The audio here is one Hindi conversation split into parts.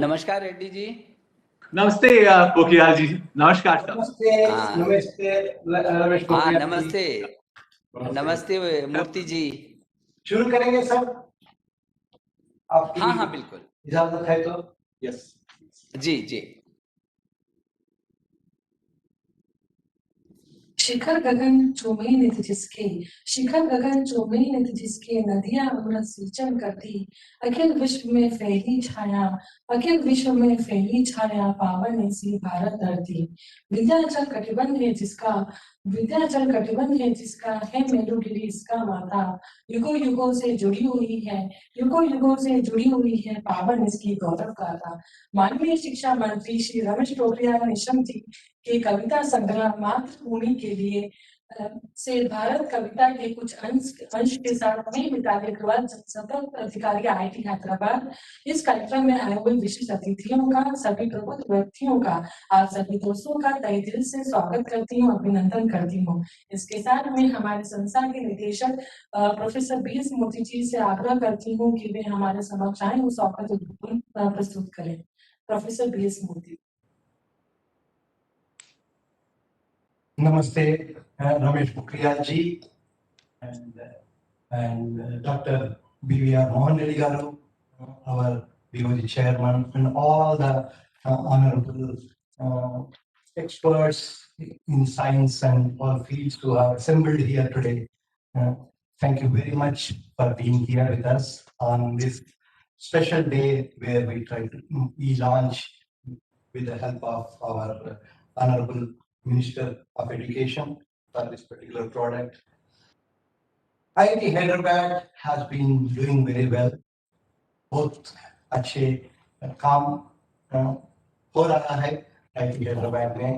नमस्कार रेड्डी जी। नमस्ते पोखरियाल जी। नमस्कार सर। नमस्ते। नमस्ते रमेश हाँ पोखरियाल जी। नमस्ते। नमस्ते मूर्ति जी। शुरू करेंगे सर, आपकी हाँ बिल्कुल, इजाजत है तो। यस जी जी। शिखर गगन चूमे नित जिसके, शिखर गगन चूमे नित जिसके, नदियां अमृत सिंचन करती, अखिल विश्व में फैली छाया, अखिल विश्व में फैली छाया, पावन ऐसी भारत धरती। विंध्याचल कटिबंध है जिसका, विंध्याचल कटिबंध है जिसका, है मेरुगिरी इसका माता। युगों युगों से जुड़ी हुई है, युगों युगों से जुड़ी हुई है, पावन इसकी गौरव गाथा। माननीय शिक्षा मंत्री श्री रमेश पोखरियाल निशंक जी के कविता संग्रह मातृभूमि के लिए से भारत कविता के कुछ अंश के साथ मैं मिताली अग्रवाल जनसंपर्क अधिकारी IIT हैदराबाद इस कार्यक्रम में आए हुए विशिष्ट अतिथियों का, सभी प्रबुद्ध व्यक्तियों का, आप सभी दोस्तों का तहे दिल से स्वागत करती हूँ, अभिनंदन करती हूँ। इसके साथ में हमारे संस्थान के निदेशक प्रोफेसर BS मूर्ति जी से आग्रह करती हूँ कि वे हमारे समक्ष आए उस स्वागत प्रस्तुत करें। प्रोफेसर BS मूर्ति। नमस्ते रमेश पोखरियाल जी and Dr. BVR Mohan Reddy Garu, our BOG chairman, and all the honorable experts in science and all fields who are assembled here today. Thank you very much for being here with us on this special day where we launch with the help of our honorable Minister of Education for this particular product. IIT Hyderabad has been doing very well. बहुत अच्छे काम हो रहा है IIT हैदराबाद में,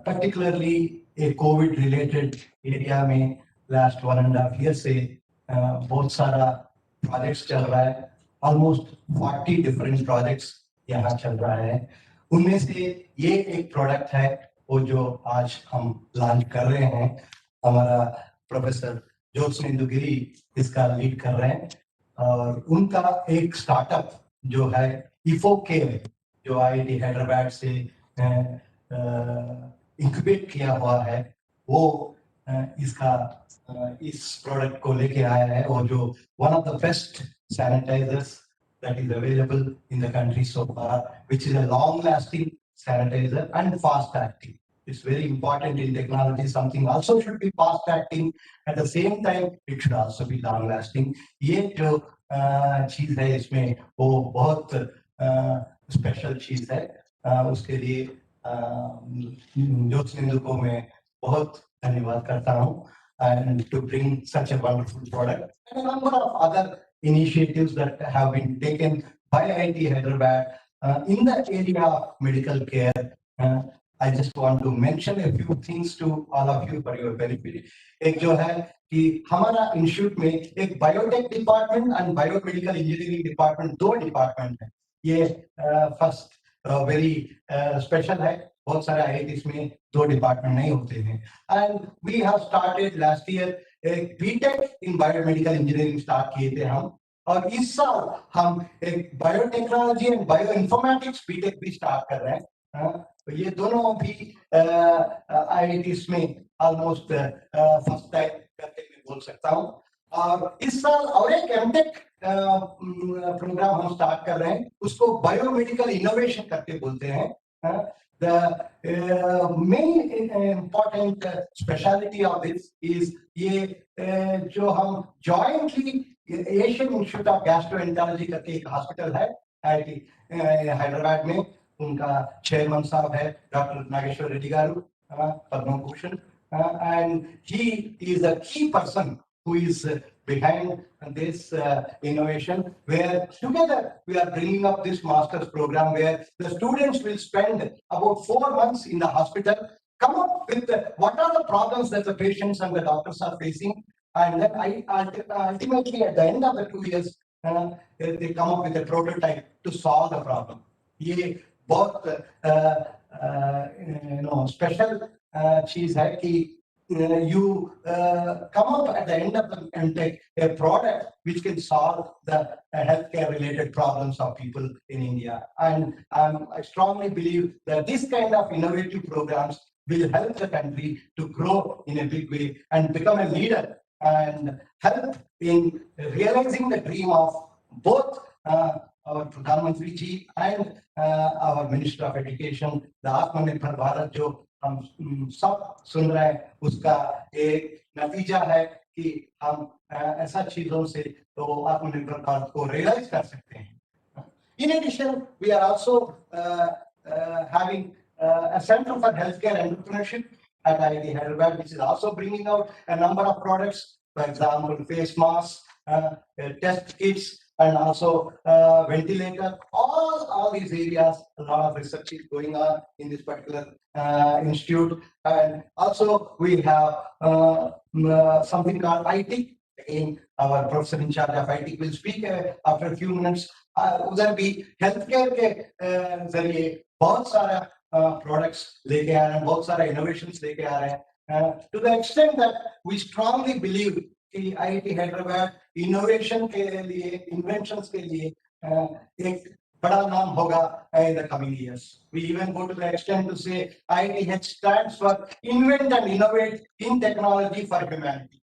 particularly a COVID related area में last 1.5 years से बहुत सारा projects चल रहा है, almost 40 different projects यहाँ चल रहा है। उनमें से ये एक प्रोडक्ट है वो जो आज हम लॉन्च कर रहे हैं, हमारा प्रोफेसर ज्योत्सनेंदु गिरी इसका लीड कर रहे हैं और उनका एक स्टार्टअप जो है इफोकेयर जो IIT हैदराबाद से इंक्यूबेट किया हुआ है वो इस प्रोडक्ट को लेके आया है और जो one of the best sanitisers that is available in the country so far, which is a long-lasting sanitizer and fast-acting. It's very important in technology. Something also should be fast-acting. At the same time, it should also be long-lasting. ये जो चीज है इसमें वो बहुत स्पेशल चीज है, उसके लिए ज्योत्सनेंदु को मैं बहुत धन्यवाद करता हूँ and to bring such a wonderful product and a number of other initiatives that have been taken by IIT Hyderabad in the area of medical care. I just want to mention a few things to all of you for your benefit. एक जो है कि हमारा इंस्टीट्यूट में एक biotech department and biomedical engineering department, दो डिपार्टमेंट है। ये फर्स्ट वेरी स्पेशल है, बहुत सारे IITs में दो डिपार्टमेंट नहीं होते हैं। And we have started last year एक BTech in biomedical engineering start किए थे हम, और इस साल हम एक biotechnology and bio informatics BTech भी स्टार्ट कर रहे हैं। तो ये दोनों भी IITs में ऑलमोस्ट फर्स्ट टाइम करके मैं बोल सकता हूँ। और इस साल और एक एमटेक प्रोग्राम हम स्टार्ट कर रहे हैं, उसको बायोमेडिकल इनोवेशन करके बोलते हैं। The main important speciality of this is ये जो हम jointly Asian institute of gastroenterology करके एक हॉस्पिटल है IIT हैदराबाद में, उनका चेयरमैन साहब है doctor Nageshwar Reddy garu, Padma Bhushan, and he is a key person who is behind this innovation, where together we are bringing up this master's program where the students will spend about 4 months in the hospital, come up with what are the problems that the patients and the doctors are facing, and then ultimately at the end of the 2 years they come up with a prototype to solve the problem. ये बहुत स्पेशल चीज है कि you come up at the end of the MTech a product which can solve the healthcare related problems of people in India. And I strongly believe that this kind of innovative programs will help the country to grow in a big way and become a leader and help in realizing the dream of both our Pradhan Mantri ji and our Minister of Education, the Atmanirbhar Bharat जो हम सब सुन रहे हैं, उसका एक नतीजा है कि हम ऐसा चीजों से तो आत्मनिर्भर भारत को रियलाइज कर सकते हैं. In addition, we are also having a Center for Healthcare Entrepreneurship at IIT Hyderabad, which is also bringing out a number of products, for example, face masks, test kits, and also ventilator. All these areas, a lot of research is going on in this particular institute. And also we have something called IT. Again, our professor in charge of IT will speak after a few minutes. उधर भी healthcare के जरिए बहुत सारा products लेके आ रहे हैं, बहुत सारा innovations लेके आ रहे हैं. To the extent that we strongly believe कि IIT हैदराबाद innovation के लिए, inventions के लिए एक बड़ा नाम होगा in the coming years. We even go to the extent to say IIT stands for invent and innovate in technology for humanity.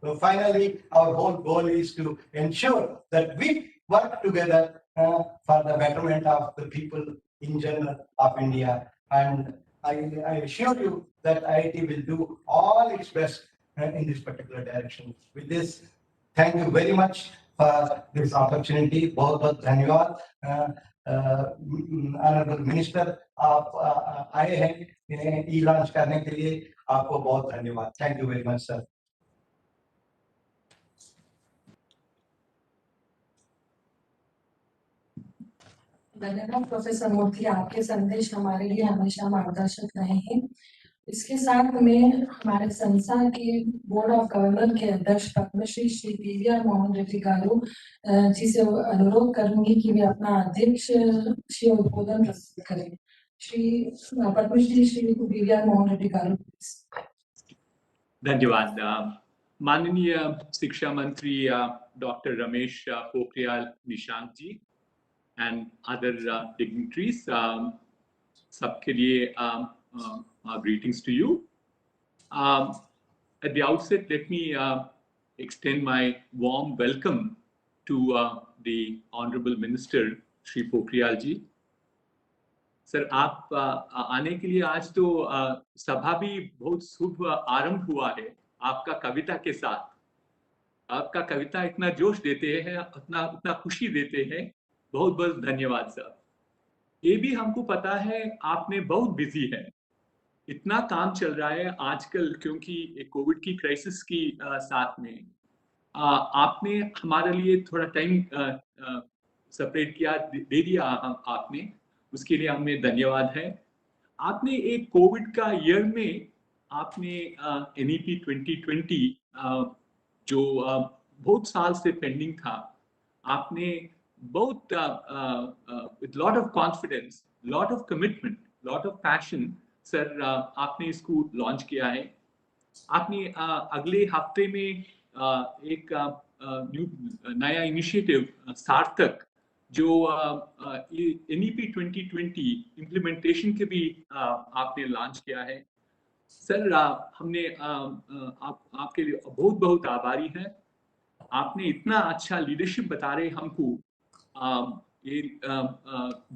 So finally, our whole goal is to ensure that we work together for the betterment of the people in general of India. And I assure you that IIT will do all its best in this particular direction. With this, thank you very much for this opportunity. बहुत बहुत धन्यवाद. Honorable Minister, आप आए हैं e-launch करने के लिए, आपको बहुत धन्यवाद. Thank you very much, sir. धन्यवाद प्रोफेसर मूर्ति, आपके संदेश हमारे लिए हमेशा मार्गदर्शक रहे हैं. इसके साथ में हमारे संस्था के बोर्ड ऑफ गवर्नर के अध्यक्ष पद्मश्री श्री पीवीआर मोहन रेड्डी गारू जी से अनुरोध करूंगी कि वे अपना अध्यक्ष श्री उद्बोधन प्रस्तुत करें. श्री पद्मश्री श्री पीवीआर मोहन रेड्डी गारू. धन्यवाद. माननीय शिक्षा मंत्री doctor Ramesh Pokhriyal Nishank ji and other dignitaries, सबके लिए greetings to you. At the outset, let me extend my warm welcome to the Honorable Minister Shri Pokhriyal ji. Sir, आप आने के लिए आज तो सभा भी बहुत शुभ आरंभ हुआ है आपका कविता के साथ. आपका कविता इतना जोश देते हैं, उतना खुशी देते हैं. बहुत बहुत धन्यवाद सर. ये भी हमको पता है आपने बहुत बिजी है, इतना काम चल रहा है आजकल, क्योंकि कोविड की क्राइसिस की साथ में आपने हमारे लिए थोड़ा टाइम सेपरेट किया, दे दिया आपने, उसके लिए हमें धन्यवाद है. आपने एक कोविड का ईयर में आपने NEP 2020 जो बहुत साल से पेंडिंग था, आपने बहुत with lot of confidence, lot of commitment, lot of passion sir आपने इसको लॉन्च किया है. आपने अगले हफ्ते में एक नया इनिशिएटिव सार्थक जो NEP 2020 इम्प्लीमेंटेशन के भी आपने लॉन्च किया है. सर हमने आपके लिए बहुत बहुत आभारी हैं. आपने इतना अच्छा लीडरशिप बता रहे हमको, ये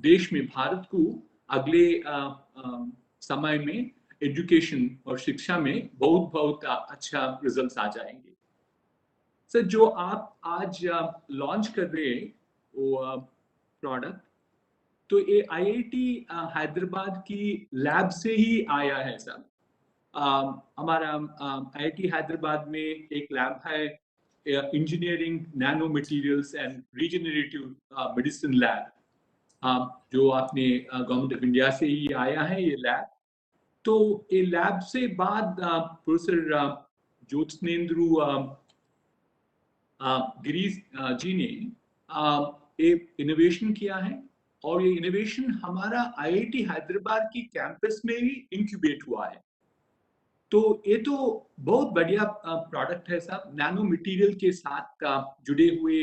देश में भारत को अगले समय में एजुकेशन और शिक्षा में बहुत बहुत अच्छा रिजल्ट्स आ जाएंगे. सर, जो आप आज लॉन्च कर रहे हैं वो प्रोडक्ट, तो ये IIT हैदराबाद की लैब से ही आया है सर. हमारा IIT हैदराबाद में एक लैब है, engineering nano materials and regenerative medicine lab, जो आपने गवर्नमेंट ऑफ इंडिया से ही आया है ये लैब. तो ये लैब से बाद प्रोफेसर ज्योत्सनेंद्रु गिरीश जी ने एक इनोवेशन किया है, और ये इनोवेशन हमारा IIT हैदराबाद की कैंपस में ही इंक्यूबेट हुआ है. तो ये तो बहुत बढ़िया प्रोडक्ट है साहब, नैनो मटेरियल के साथ जुड़े हुए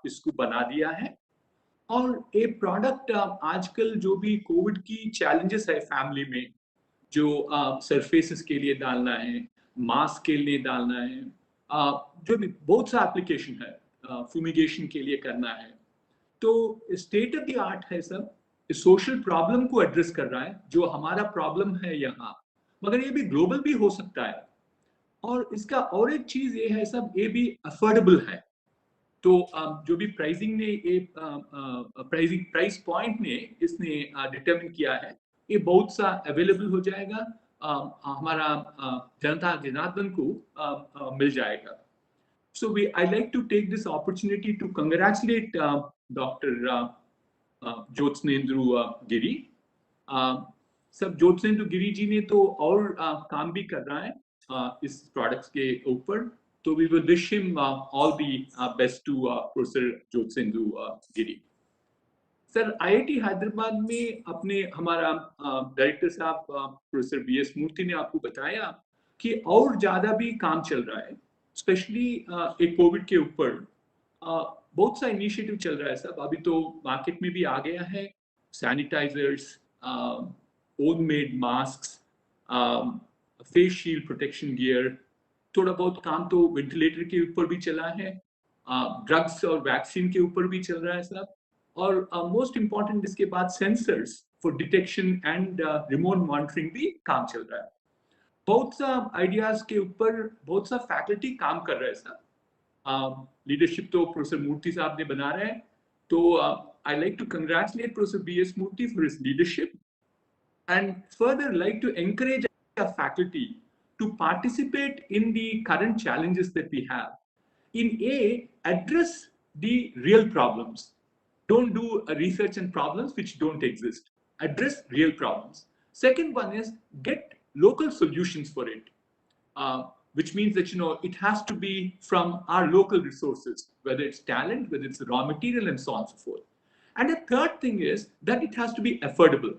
इसको बना दिया है। और ये प्रोडक्ट आजकल जो भी कोविड की चैलेंजेस है फैमिली में, जो सरफेसेस के लिए डालना है, मास्क के लिए डालना है, जो भी बहुत सा एप्लीकेशन है, फ्यूमिगेशन के लिए करना है, तो स्टेट ऑफ द आर्ट है सब। सोशल प्रॉब्लम को एड्रेस कर रहा है, जो हमारा प्रॉब्लम है यहाँ, मगर ये भी ग्लोबल भी हो सकता है। और इसका और एक चीज ये है सब, ये भी अफोर्डेबल है। तो जो भी प्राइसिंग ने ये प्राइस पॉइंट ने इसने डिटरमिन किया है, ये बहुत सा अवेलेबल हो जाएगा, हमारा जनता जनार्दन को मिल जाएगा। So I like to take this opportunity to congratulate Dr. ज्योत्सनेंदु गिरी। सब ज्योत्सनेंदु गिरी जी ने तो और काम भी कर रहा है इस प्रोडक्ट्स के ऊपर, तो we will wish him all the best to professor Jyotsnendu Giri. Sir IIT Hyderabad में अपने हमारा डायरेक्टर साहब प्रोफेसर BS मूर्ति ने आपको बताया कि और ज्यादा भी काम चल रहा है, स्पेशली एक कोविड के ऊपर बहुत सा इनिशिएटिव चल रहा है सब। अभी तो मार्केट में भी आ गया है sanitisers, own made mask, face shield protection gear, थोड़ा बहुत काम तो वेंटिलेटर के ऊपर भी चला है, ड्रग्स और वैक्सीन के ऊपर भी चल रहा है सब। और मोस्ट इम्पॉर्टेंट इसके बाद sensors for detection and remote monitoring भी काम चल रहा है। बहुत सा आइडियाज के ऊपर बहुत सा फैकल्टी काम कर रहे हैं सर। लीडरशिप तो प्रोफेसर मूर्ति साहब ने बना रहे हैं, तो I like to congratulate professor BS Murthy for his leadership and further like to encourage our faculty to participate in the current challenges that we have. Address the real problems. Don't do research on problems which don't exist. Address real problems. Second one is get local solutions for it, which means that it has to be from our local resources, whether it's talent, whether it's raw material, and so on and so forth. And the third thing is that it has to be affordable,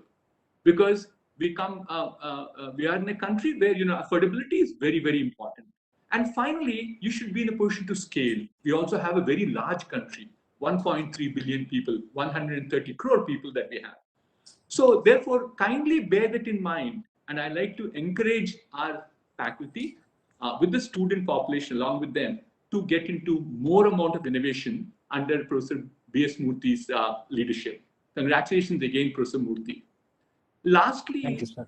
because we are in a country where affordability is very, very important. And finally, you should be in a position to scale. We also have a very large country, 1.3 billion people, 130 crore people that we have. So therefore, kindly bear that in mind. And I like to encourage our faculty with the student population along with them to get into more amount of innovation under Professor BS Murthy's leadership. Congratulations again, Professor Murthy. Lastly, Thank you, sir.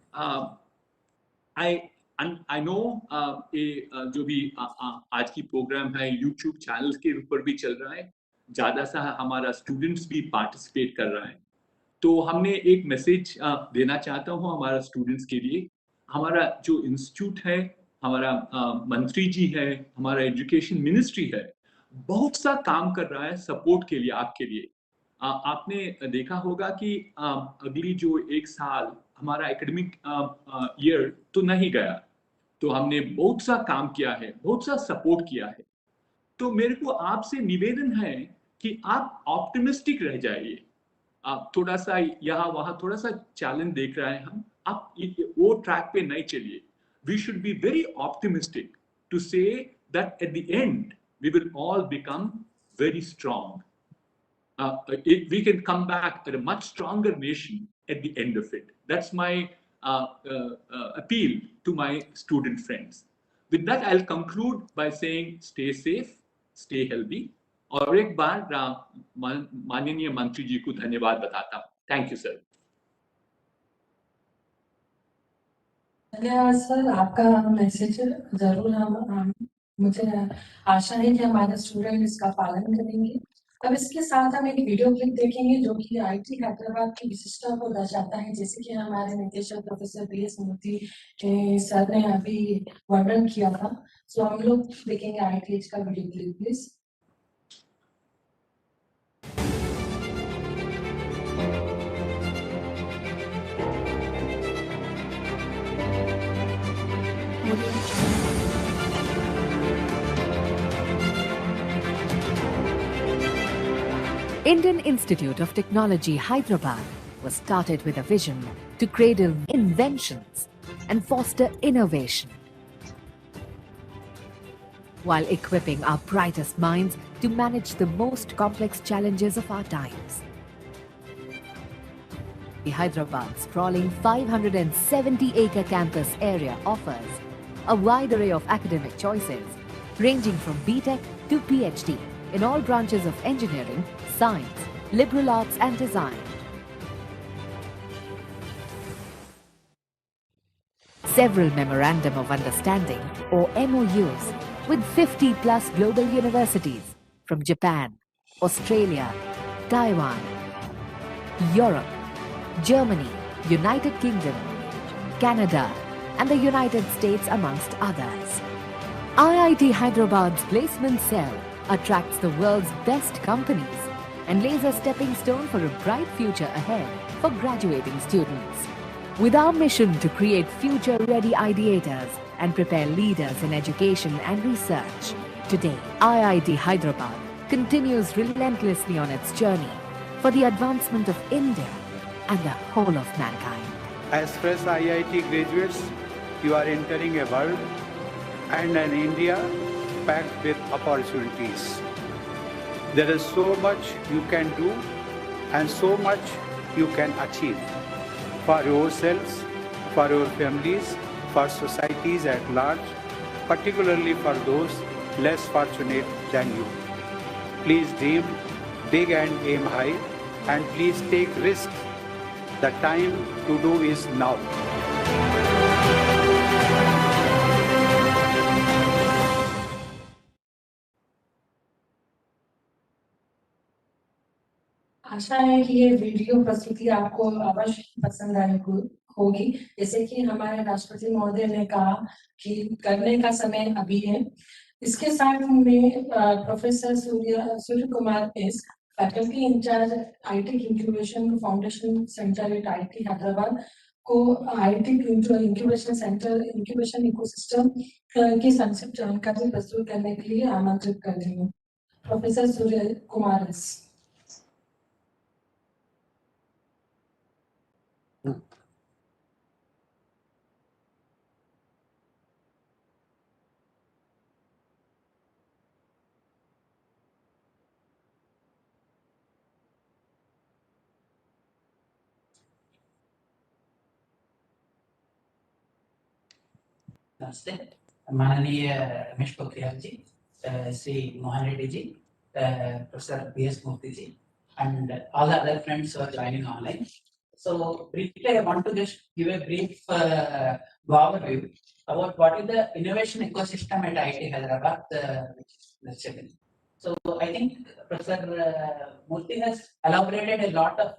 I know जो भी आज की प्रोग्राम है YouTube चैनल के ऊपर भी चल रहा है, ज्यादा सा हमारा स्टूडेंट्स भी पार्टिसिपेट कर रहा है, तो हमने एक मैसेज देना चाहता हूँ हमारा स्टूडेंट्स के लिए। हमारा जो इंस्टीट्यूट है, हमारा मंत्री जी है, हमारा एजुकेशन मिनिस्ट्री है, बहुत सा काम कर रहा है सपोर्ट के लिए, आपके लिए। आपने देखा होगा कि अगली जो एक साल हमारा एकेडमिक ईयर तो नहीं गया, तो हमने बहुत सा काम किया है, बहुत सा सपोर्ट किया है। तो मेरे को आपसे निवेदन है कि आप ऑप्टिमिस्टिक रह जाइए। आप थोड़ा सा यहाँ वहाँ थोड़ा सा चैलेंज देख रहे हैं हम, आप वो ट्रैक पे नहीं चलिए। We should be very optimistic to say that at the end we will all become very strong. We can come back at a much stronger nation at the end of it. That's my appeal to my student friends. With that, I'll conclude by saying stay safe, stay healthy. और एक बार माननीय मंत्री जी को धन्यवाद बताता हूँ। Thank you sir. धन्यवाद सर, आपका मैसेज जरूर हम मुझे आशा है कि हमारे स्टूडेंट इसका पालन करेंगे। अब इसके साथ हम एक वीडियो क्लिप देखेंगे जो कि IIT हैदराबाद की विशिष्टता को दर्शाता है, जैसे कि हमारे निदेशक प्रोफेसर BS मूर्ति सर ने अभी वर्णन किया था। सो हम लोग देखेंगे IIT का video clip please. Indian Institute of Technology, Hyderabad was started with a vision to cradle inventions and foster innovation while equipping our brightest minds to manage the most complex challenges of our times. The Hyderabad's sprawling 570-acre campus area offers a wide array of academic choices, ranging from BTech to PhD in all branches of engineering, science, liberal arts and design. Several Memorandum of Understanding or MOUs with 50+ global universities from Japan, Australia, Taiwan, Europe, Germany, United Kingdom, Canada and the United States amongst others. IIT Hyderabad's placement cell attracts the world's best companies and lays a stepping stone for a bright future ahead for graduating students. With our mission to create future-ready ideators and prepare leaders in education and research, today IIT Hyderabad continues relentlessly on its journey for the advancement of India and the whole of mankind. As fresh IIT graduates, you are entering a world and an India packed with opportunities. There is so much you can do and so much you can achieve for yourselves, for your families, for societies at large, particularly for those less fortunate than you. Please dream big and aim high, and please take risks. The time to do is now. आशा है कि ये वीडियो प्रस्तुति आपको अवश्य पसंद आई होगी। जैसे कि हमारे राष्ट्रपति महोदय ने कहा कि करने का समय अभी है। इसके साथ में professor Surya Kumar S, faculty incharge IT incubation foundation centre at IT Hyderabad को IT incubation centre incubation ecosystem की संक्षिप्त जानकारी प्रस्तुत करने के लिए आमंत्रित कर रही हूँ। Professor Surya Kumar S. नमस्ते, माननीय रमेश पोखरियाल जी, Shri Mohan Reddy ji, professor B.S. Murthy ji, and all the other friends who are joining online. So briefly, I want to just give a brief overview about what is the innovation ecosystem at IIT Hyderabad, which is lecturing. So I think Professor Murthy has elaborated a lot of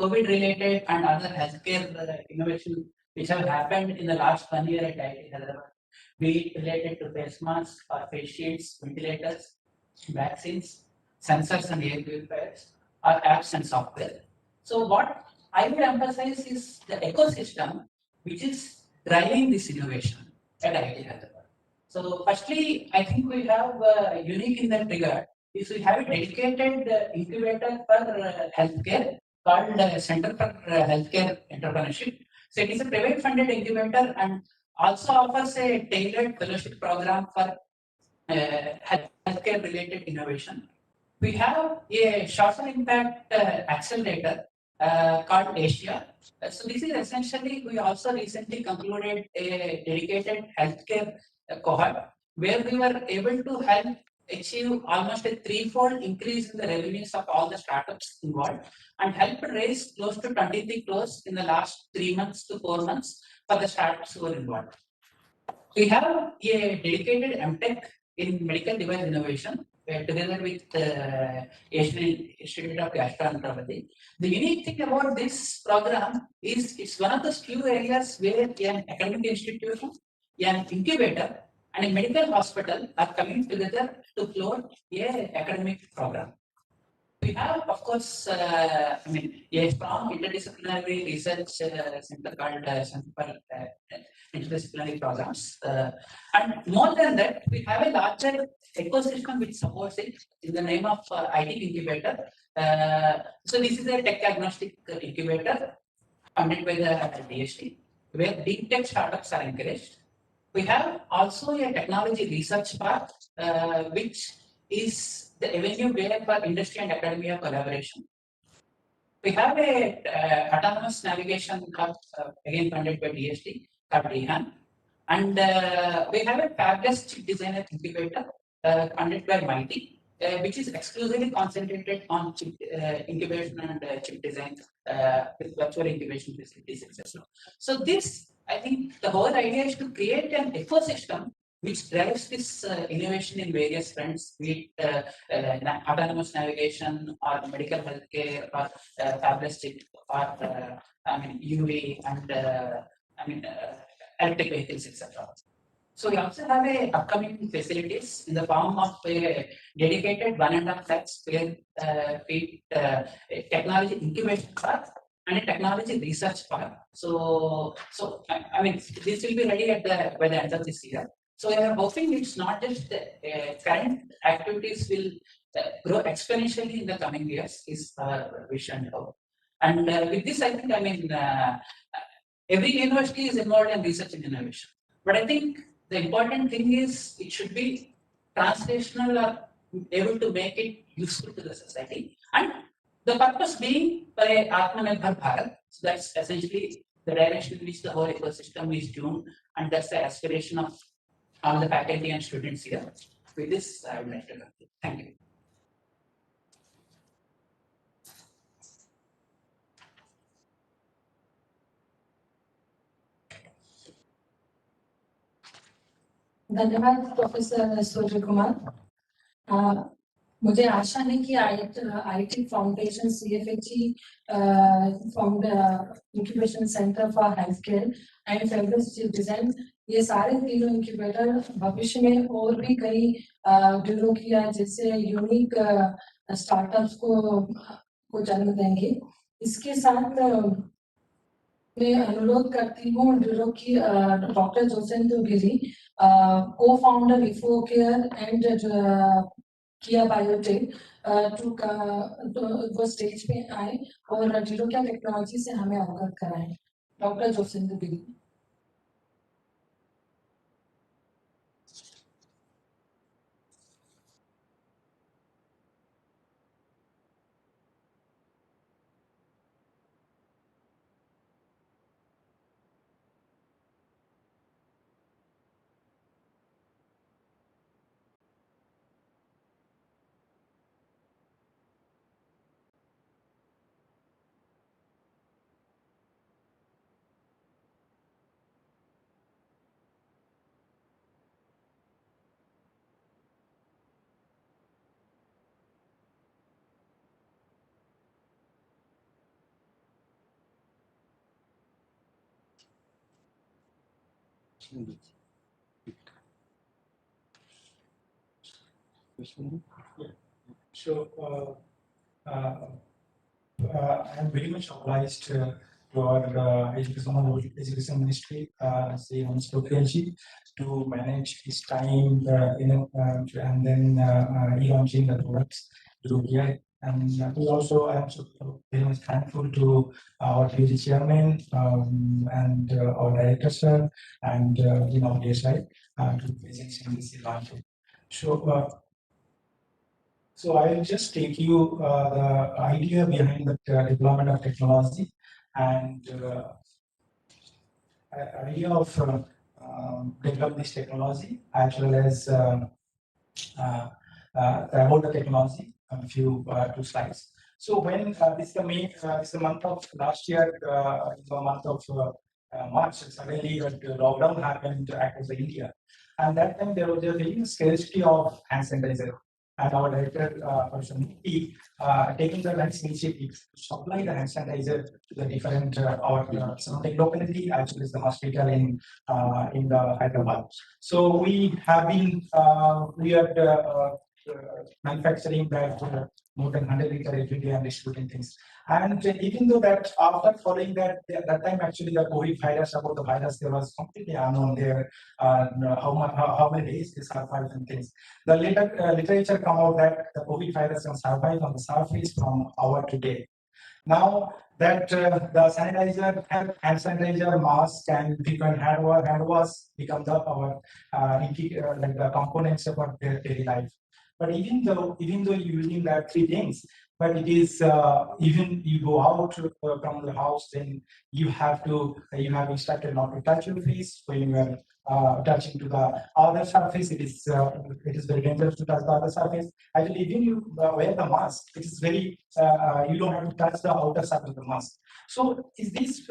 COVID-related and other healthcare innovation which have happened in the last 1 year at IIT Hyderabad, be it related to face masks or face shields, ventilators, vaccines, sensors and air purifiers, or apps and software. So what I will emphasize is the ecosystem which is driving this innovation at IIT Hyderabad. So firstly, I think we have unique in that regard is we have a dedicated incubator for healthcare called Center for Healthcare Entrepreneurship. So it is a private funded incubator and also offers a tailored fellowship program for healthcare related innovation. We have a short-term impact accelerator called Asia. So this is essentially, we also recently concluded a dedicated healthcare cohort where we were able to help achieve almost a threefold increase in the revenues of all the startups involved and help raise close to 23 crores in the last 3 months to 4 months for the startups who were involved. We have a dedicated MTech in medical device innovation together with Asian Institute of Gastroenterology. The unique thing about this program is it's one of those few areas where an academic institution, an incubator, and a medical hospital are coming together to float a academic program. We have, of course, a strong interdisciplinary research center called Center for Interdisciplinary Programs. And more than that, we have a larger ecosystem which supports it in the name of IT Incubator. So this is a tech agnostic incubator funded by the DST, where deep tech startups are encouraged. We have also a technology research park, which is the avenue where for industry and academia collaboration. We have a autonomous navigation hub, again funded by DST, called DHAN. And we have a fabless chip designer incubator funded by MITI, which is exclusively concentrated on chip incubation and chip design with virtual incubation facilities, etc. So this, I think, the whole idea is to create an ecosystem which drives this innovation in various fronts, be it autonomous navigation or medical healthcare or fabless chip or UV and electric vehicles, etc. So we also have a upcoming facilities in the form of a dedicated 1.5 lakh square feet technology incubation park and a technology research park. So this will be ready by the end of this year. So we are hoping it's not just current activities will grow exponentially in the coming years is our vision. And with this, I think, every university is involved in research and innovation. But I think the important thing is it should be translational or able to make it useful to the society. And the purpose being by Atmanirbhar Bharat. So that's essentially the direction in which the whole ecosystem is tuned, and that's the aspiration of all the faculty and students here. With this, I would like to conclude. Thank you. धन्यवाद प्रोफेसर सूर्य कुमार। मुझे आशा है कि IT foundation CFHE found incubation centre for health care and fabless chip design, ये सारे तीनों इंक्यूबेटर भविष्य में और भी कई डेवलप किया जैसे यूनिक स्टार्टअप्स को जन्म देंगे। इसके साथ मैं अनुरोध करती हूँ ड्यूरो की डॉक्टर जोसेंतो गिरी, को फाउंडर इफो केयर एंड किया बायोटेक, वो स्टेज पे आए और ड्यूरो क्या टेक्नोलॉजी से हमें अवगत कराएं। Doctor Jyotsnendu Giri. So I'm very much obliged to our education ministry, say Mr. Pokhriyal, to manage his time, and then launching the products to here. And we also, I am so very much thankful to our PhD chairman and our director sir and DSI to present this launch. So I will just take you the idea behind the development of technology and idea of develop this technology as well as about the technology. A few 2 slides. So when this is the month of last year, the month of March, suddenly the lockdown happened across India, and that time there was a very scarcity of hand sanitizer. And our director, Professor Mukti, taking the nice initiative to supply the hand sanitizer to the different our surrounding locality as well as the hospital in the Hyderabad. So we have been we are manufacturing that more than 100 liters every day and distributing things. And even though that after following that time actually the COVID virus, about the virus, there was completely unknown there how many days they survived and things. The later literature come out that the COVID virus can survive on the surface from hour to day. Now that the sanitizer, hand sanitizer, mask, and different hand wash become our like the components of our daily life. But even though you're using that three things, but it is even you go out from the house, then you have instructed not to touch your face when you are touching to the other surface. It is very dangerous to touch the other surface. Actually, even you wear the mask, it is very you don't have to touch the outer surface of the mask. So is this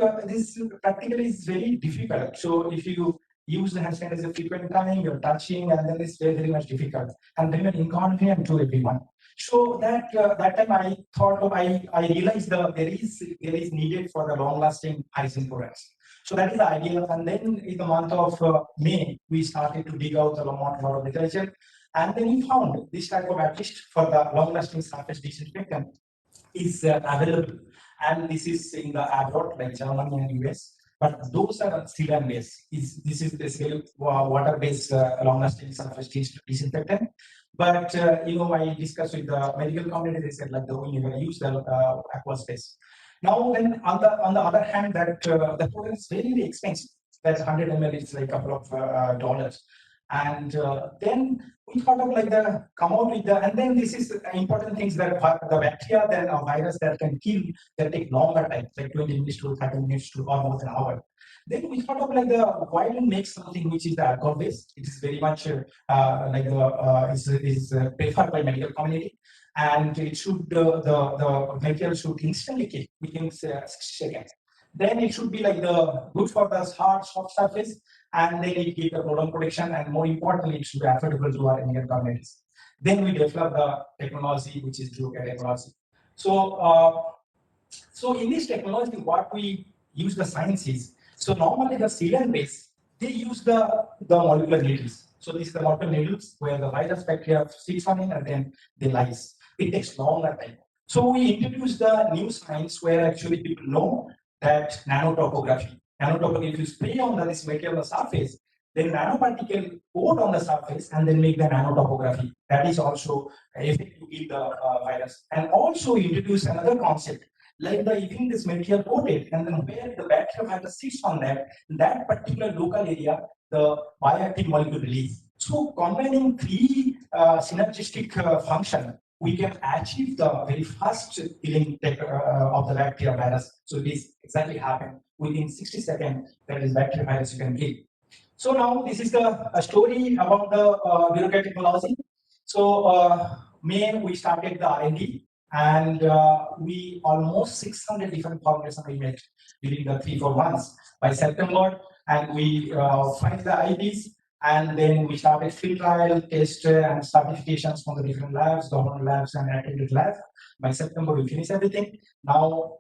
practically is very difficult. So if you use the hand sanitizer frequent time, you're touching, and then it's very much difficult and then inconvenient to everyone. So that time I thought I realized there is needed for the long-lasting hygiene products. So that is the idea. And then in the month of May, we started to dig out a lot of literature, and then we found this type of, at least for the long-lasting surface disinfectant, is available, and this is in the abroad like Germany and US. But those are sealant based. This is basically water-based long-lasting surface disinfectant. But I discussed with the medical community. They said like the only going to use the aqueous phase. Now, then on the other hand, that the product is very expensive. That's 100 ml. It's like a couple of dollars. And then we thought of like come out with and then this is important things that the bacteria, then a virus that can kill, that take longer time, like 20 minutes to 30 minutes to almost an hour. Then we thought of like why don't make something which is the alcohol based. It is very much is preferred by medical community, and it should the material should instantly kill within 60 seconds. Then it should be like good for the hard soft surface, and then it gives the product protection, and more importantly, it should be affordable to our Indian communities. Then we develop the technology, which is Duocare technology. So, so in this technology, what we use the science is, so normally the sealant base, they use the molecular needles. So this is the molecular needles where the virus bacteria sits on it and then they lyse. It takes longer time. So we introduced the new science where actually people know that nanotopography. Nanotopography, if you spray on this material on the surface, then nanoparticle coat on the surface and then make the nanotopography. That is also effective to kill the virus. And also introduce another concept, like even this material coated, and then where the bacteria virus sits on that particular local area, the bioactive molecule release. So combining three synergistic function, we can achieve the very fast killing of the bacteria virus. So this exactly happened within 60 seconds. That is bacteria virus you can kill. So now this is the story about the Duocare technology. So May we started the R&D, and we almost 600 different formulations we made during the 3-4 months by September, and we find the IPs. And then we started field trial, test, and certifications from the different labs, government labs, and accredited labs. By September, we finish everything. Now,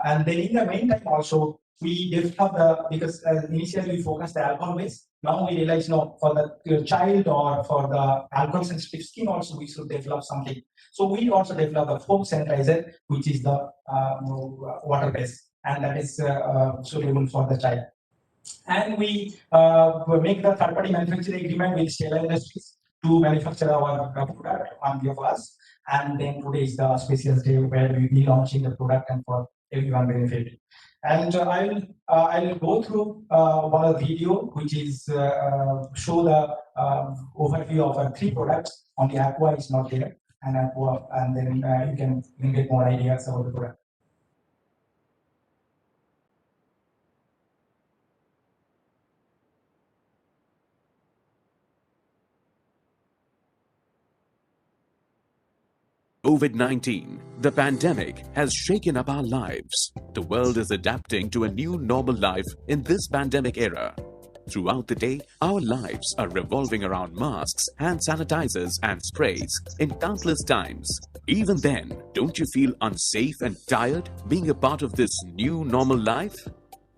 and then in the meantime, also, we developed because initially we focused the alcohol base. Now we realize, no, for the child or for the alcohol sensitive skin, also we should develop something. So we also developed the foam sanitizer, which is the water base, and that is suitable for the child. And we make the third-party manufacturing agreement with Stella Industries to manufacture our product on behalf of us. And then today is the special day where we will be launching the product and for everyone benefit. And I'll go through one video which is show the overview of our 3 products. Only Aqua is not there, and Aqua, and then you can get more ideas about the product. COVID-19, the pandemic, has shaken up our lives. The world is adapting to a new normal life in this pandemic era. Throughout the day, our lives are revolving around masks, hand sanitizers, and sprays in countless times. Even then, don't you feel unsafe and tired being a part of this new normal life?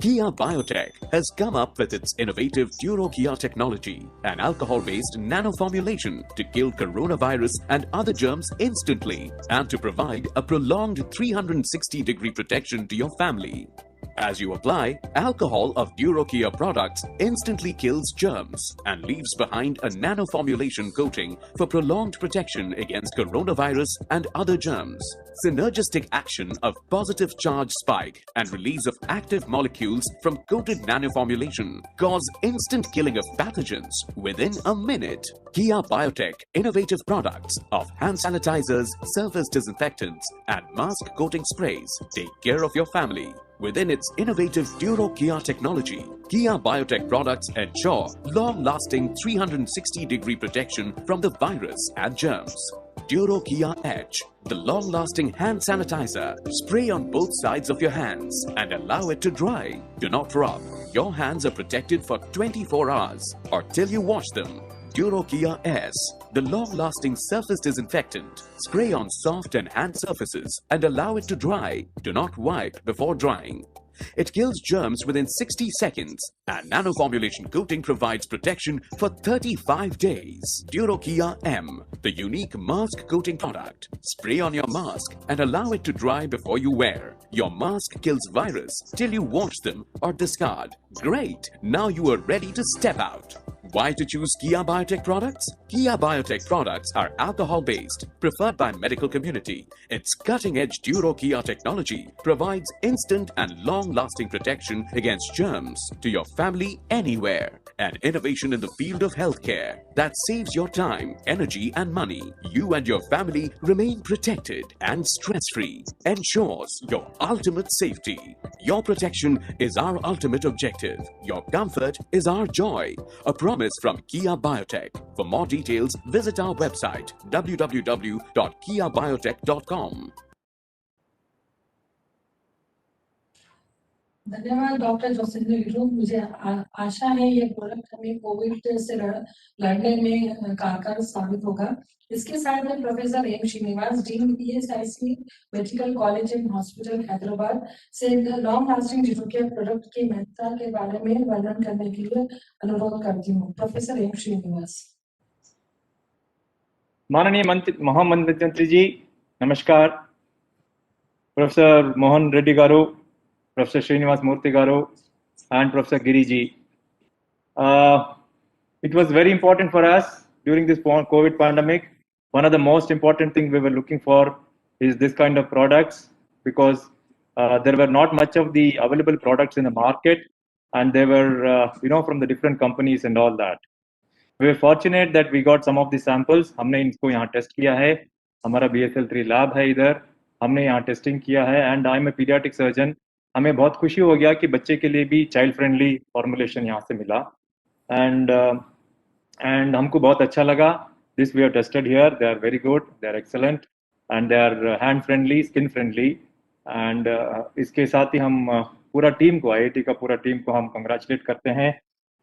Kia Biotech has come up with its innovative Duocare technology, an alcohol-based nanoformulation to kill coronavirus and other germs instantly and to provide a prolonged 360-degree protection to your family. As you apply, alcohol of Durokia products instantly kills germs and leaves behind a nanoformulation coating for prolonged protection against coronavirus and other germs. Synergistic action of positive charge spike and release of active molecules from coated nanoformulation cause instant killing of pathogens within a minute. Kia Biotech innovative products of hand sanitizers, surface disinfectants and mask coating sprays take care of your family. Within its innovative Durokia technology, Kia Biotech products ensure long-lasting 360-degree protection from the virus and germs. Durokia Edge, the long-lasting hand sanitizer. Spray on both sides of your hands and allow it to dry. Do not rub. Your hands are protected for 24 hours or till you wash them. Durokia S, the long-lasting surface disinfectant. Spray on soft and hand surfaces and allow it to dry. Do not wipe before drying. It kills germs within 60 seconds and nanoformulation coating provides protection for 35 days. Durokia M, the unique mask coating product. Spray on your mask and allow it to dry before you wear. Your mask kills virus till you wash them or discard. Great! Now you are ready to step out. Why to choose Kia Biotech products? Kia Biotech products are alcohol-based, preferred by medical community. Its cutting-edge Durokia technology provides instant and long-lasting protection against germs to your family anywhere. An innovation in the field of healthcare that saves your time, energy and money. You and your family remain protected and stress-free. Ensures your ultimate safety. Your protection is our ultimate objective. Your comfort is our joy. A promise from Kia Biotech. For more details, visit our website www.kiabiotech.com. धन्यवाद डॉक्टर जोसेफ वीरू। मुझे आशा है ये प्रोडक्ट हमें कोविड से लड़ने में कारगर साबित होगा। इसके साथ में professor M Srinivas, dean ESIC medical college and hospital Hyderabad से लॉन्ग लास्टिंग ड्यूरोकिया प्रोडक्ट की महत्ता के बारे में वर्णन करने के लिए अनुरोध करती हूँ। Professor M Srinivas. माननीय महामंत्री जी नमस्कार। Professor Mohan Reddy garu, Professor Srinivas Murthy Garu and Professor Giri ji. It was very important for us during this COVID pandemic. One of the most important things we were looking for is this kind of products because there were not much of the available products in the market and they were from the different companies and all that. We were fortunate that we got some of the samples. हमने इनको यहाँ टेस्ट किया है। हमारा BSL-3 लैब है इधर, हमने यहाँ टेस्टिंग किया है and I am a paediatric surgeon. हमें बहुत खुशी हो गया कि बच्चे के लिए भी चाइल्ड फ्रेंडली फॉर्मुलेशन यहाँ से मिला एंड हमको बहुत अच्छा लगा। This we are tested here, they are very good, they are excellent and they are hand friendly, skin friendly and इसके साथ ही हम पूरा टीम को, IIT का पूरा टीम को हम कंग्रेचुलेट करते हैं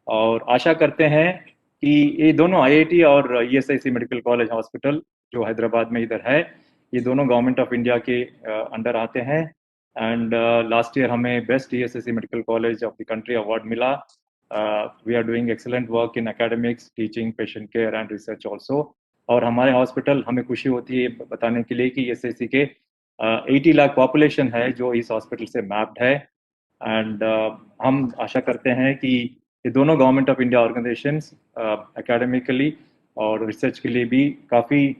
और आशा करते हैं कि ये दोनों IIT और ESIC मेडिकल कॉलेज हॉस्पिटल जो हैदराबाद में इधर है, ये दोनों गवर्नमेंट ऑफ इंडिया के अंडर आते हैं एंड लास्ट ईयर हमें best ESIC medical college of the country award मिला। We are doing excellent work in academics, teaching, patient care and research also. और हमारे हॉस्पिटल, हमें खुशी होती है बताने के लिए कि ESIC के 80 लाख पॉपुलेशन है जो इस हॉस्पिटल से मैप्ड है एंड हम आशा करते हैं कि ये दोनों government of India organisations academically और रिसर्च के लिए भी काफ़ी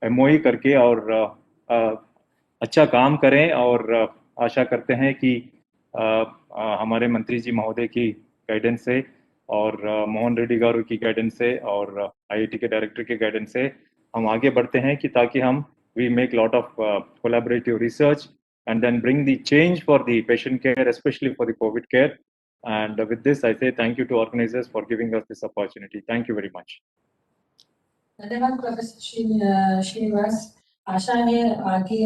MOE करके और अच्छा काम करें और आशा करते हैं कि हमारे मंत्री जी महोदय की गाइडेंस से और मोहन रेड्डी गारू की गाइडेंस से और IIT के डायरेक्टर के गाइडेंस से हम आगे बढ़ते हैं कि ताकि हम we make lot of collaborative research and then bring the change for the patient care, especially for the COVID care. And with this, I say thank you to organizers for giving us this opportunity. Thank you very much. धन्यवाद प्रोफेसर श्रीनिवास। आशा है आगे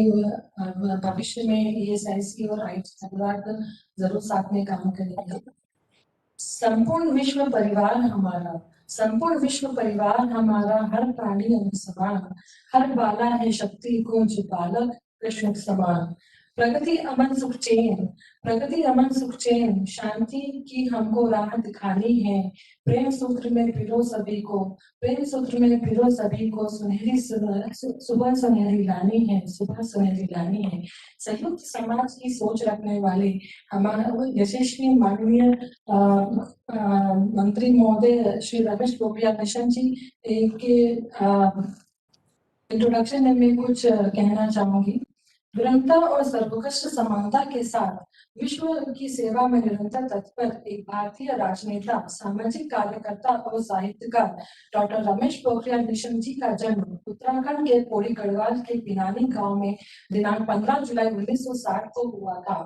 भविष्य में ESIC और IIT हैदराबाद जरूर साथ में काम करेंगे। संपूर्ण विश्व परिवार हमारा, संपूर्ण विश्व परिवार हमारा, हर प्राणी समान, हर बाला है शक्ति को जो बालक कृष्ण समान। प्रगति अमन सुख चैन, प्रगति अमन सुख चैन, शांति की हमको राह दिखानी है। प्रेम सूत्र में पिरो सभी को, प्रेम सूत्र में पिरो सभी को, सुनहरी सुबह सुनहरी लानी है, सुबह सुनहरी लानी है। संयुक्त समाज की सोच रखने वाले हमारे यशस्वी माननीय मंत्री महोदय श्री रमेश पोखरियाल निशंक जी के इंट्रोडक्शन में मैं कुछ कहना चाहूंगी। विनम्रता और सर्वोत्कृष्ट समानता के साथ विश्व की सेवा में निरंतर तत्पर एक भारतीय राजनेता, सामाजिक कार्यकर्ता और साहित्यकार डॉक्टर रमेश पोखरियाल निशंक जी का जन्म उत्तराखंड के पौड़ी गढ़वाल के पिनानी गांव में दिनांक 15 जुलाई 1960 को हुआ था।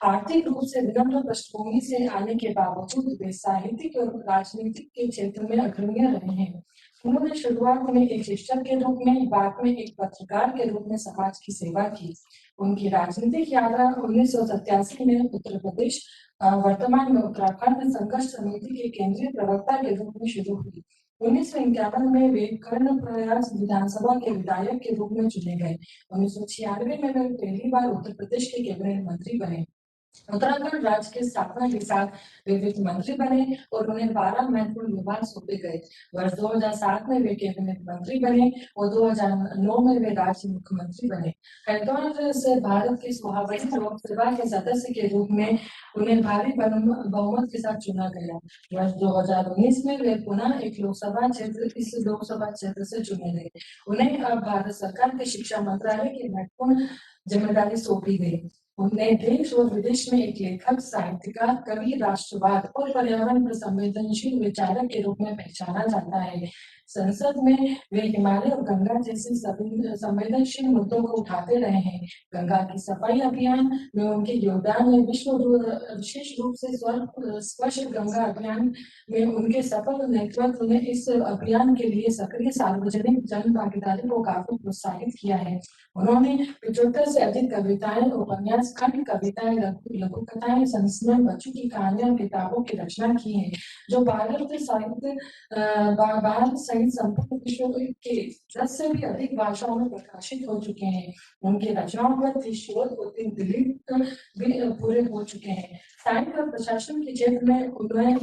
आर्थिक रूप से विनम्र पृष्ठभूमि से आने के बावजूद वे साहित्यिक और राजनीतिक के क्षेत्र में अग्रणी रहे हैं। उन्होंने शुरुआत में एक शिक्षक के रूप में, बाद में एक पत्रकार के रूप में समाज की सेवा की। उनकी राजनीतिक यात्रा 1987 में उत्तर प्रदेश, वर्तमान में उत्तराखंड संघर्ष समिति के केंद्रीय प्रवक्ता के रूप में शुरू हुई। 1951 में वे कर्णप्रयाग विधानसभा के विधायक के रूप में चुने गए। 1996 में वे पहली बार उत्तर प्रदेश के कैबिनेट मंत्री बने। उत्तराखंड राज्य के स्थापना के साथ वे वित्त मंत्री बने और उन्हें 12 महत्वपूर्ण विभाग सौंपे गए। वर्ष 2007 में वे कैबिनेट मंत्री बने और 2009 में वे राज्य मुख्यमंत्री बने। हरिद्वार से भारत की 16वीं लोकसभा के सदस्य के रूप में उन्हें भारी बहुमत के साथ चुना गया। वर्ष 2019 में वे पुनः इस लोकसभा क्षेत्र से चुने गए। उन्हें अब भारत सरकार के शिक्षा मंत्रालय की महत्वपूर्ण जिम्मेदारी सौंपी गई। उन्हें देश और विदेश में एक लेखक, साहित्यकार, कवि, राष्ट्रवाद और पर्यावरण पर संवेदनशील विचारक के रूप में पहचाना जाता है। संसद में वे हिमालय और गंगा जैसे सभी संवेदनशील मुद्दों को उठाते रहे हैं। गंगा की सफाई अभियान में उनके योगदान में विशेष रूप से स्वच्छ गंगा अभियान में उनके सफल नेतृत्व ने इस अभियान के लिए सक्रिय सार्वजनिक जन भागीदारी को काफी प्रोत्साहित किया है। उन्होंने 75 से अधिक कविताएं, उपन्यास, खंड कविताएं, लघु कथाएं, संस्मरण, बच्चों की कहानियां, किताबों की रचना की है, जो भारत साहित्य संपूर्ण विश्व के 10 से भी अधिक भाषाओं में प्रकाशित हो चुके हैं। उनके रचनाओं पर 30 शोध और 3 दिलीप भी पूरे हो चुके हैं। साहित्य और प्रशासन के क्षेत्र में उन्हें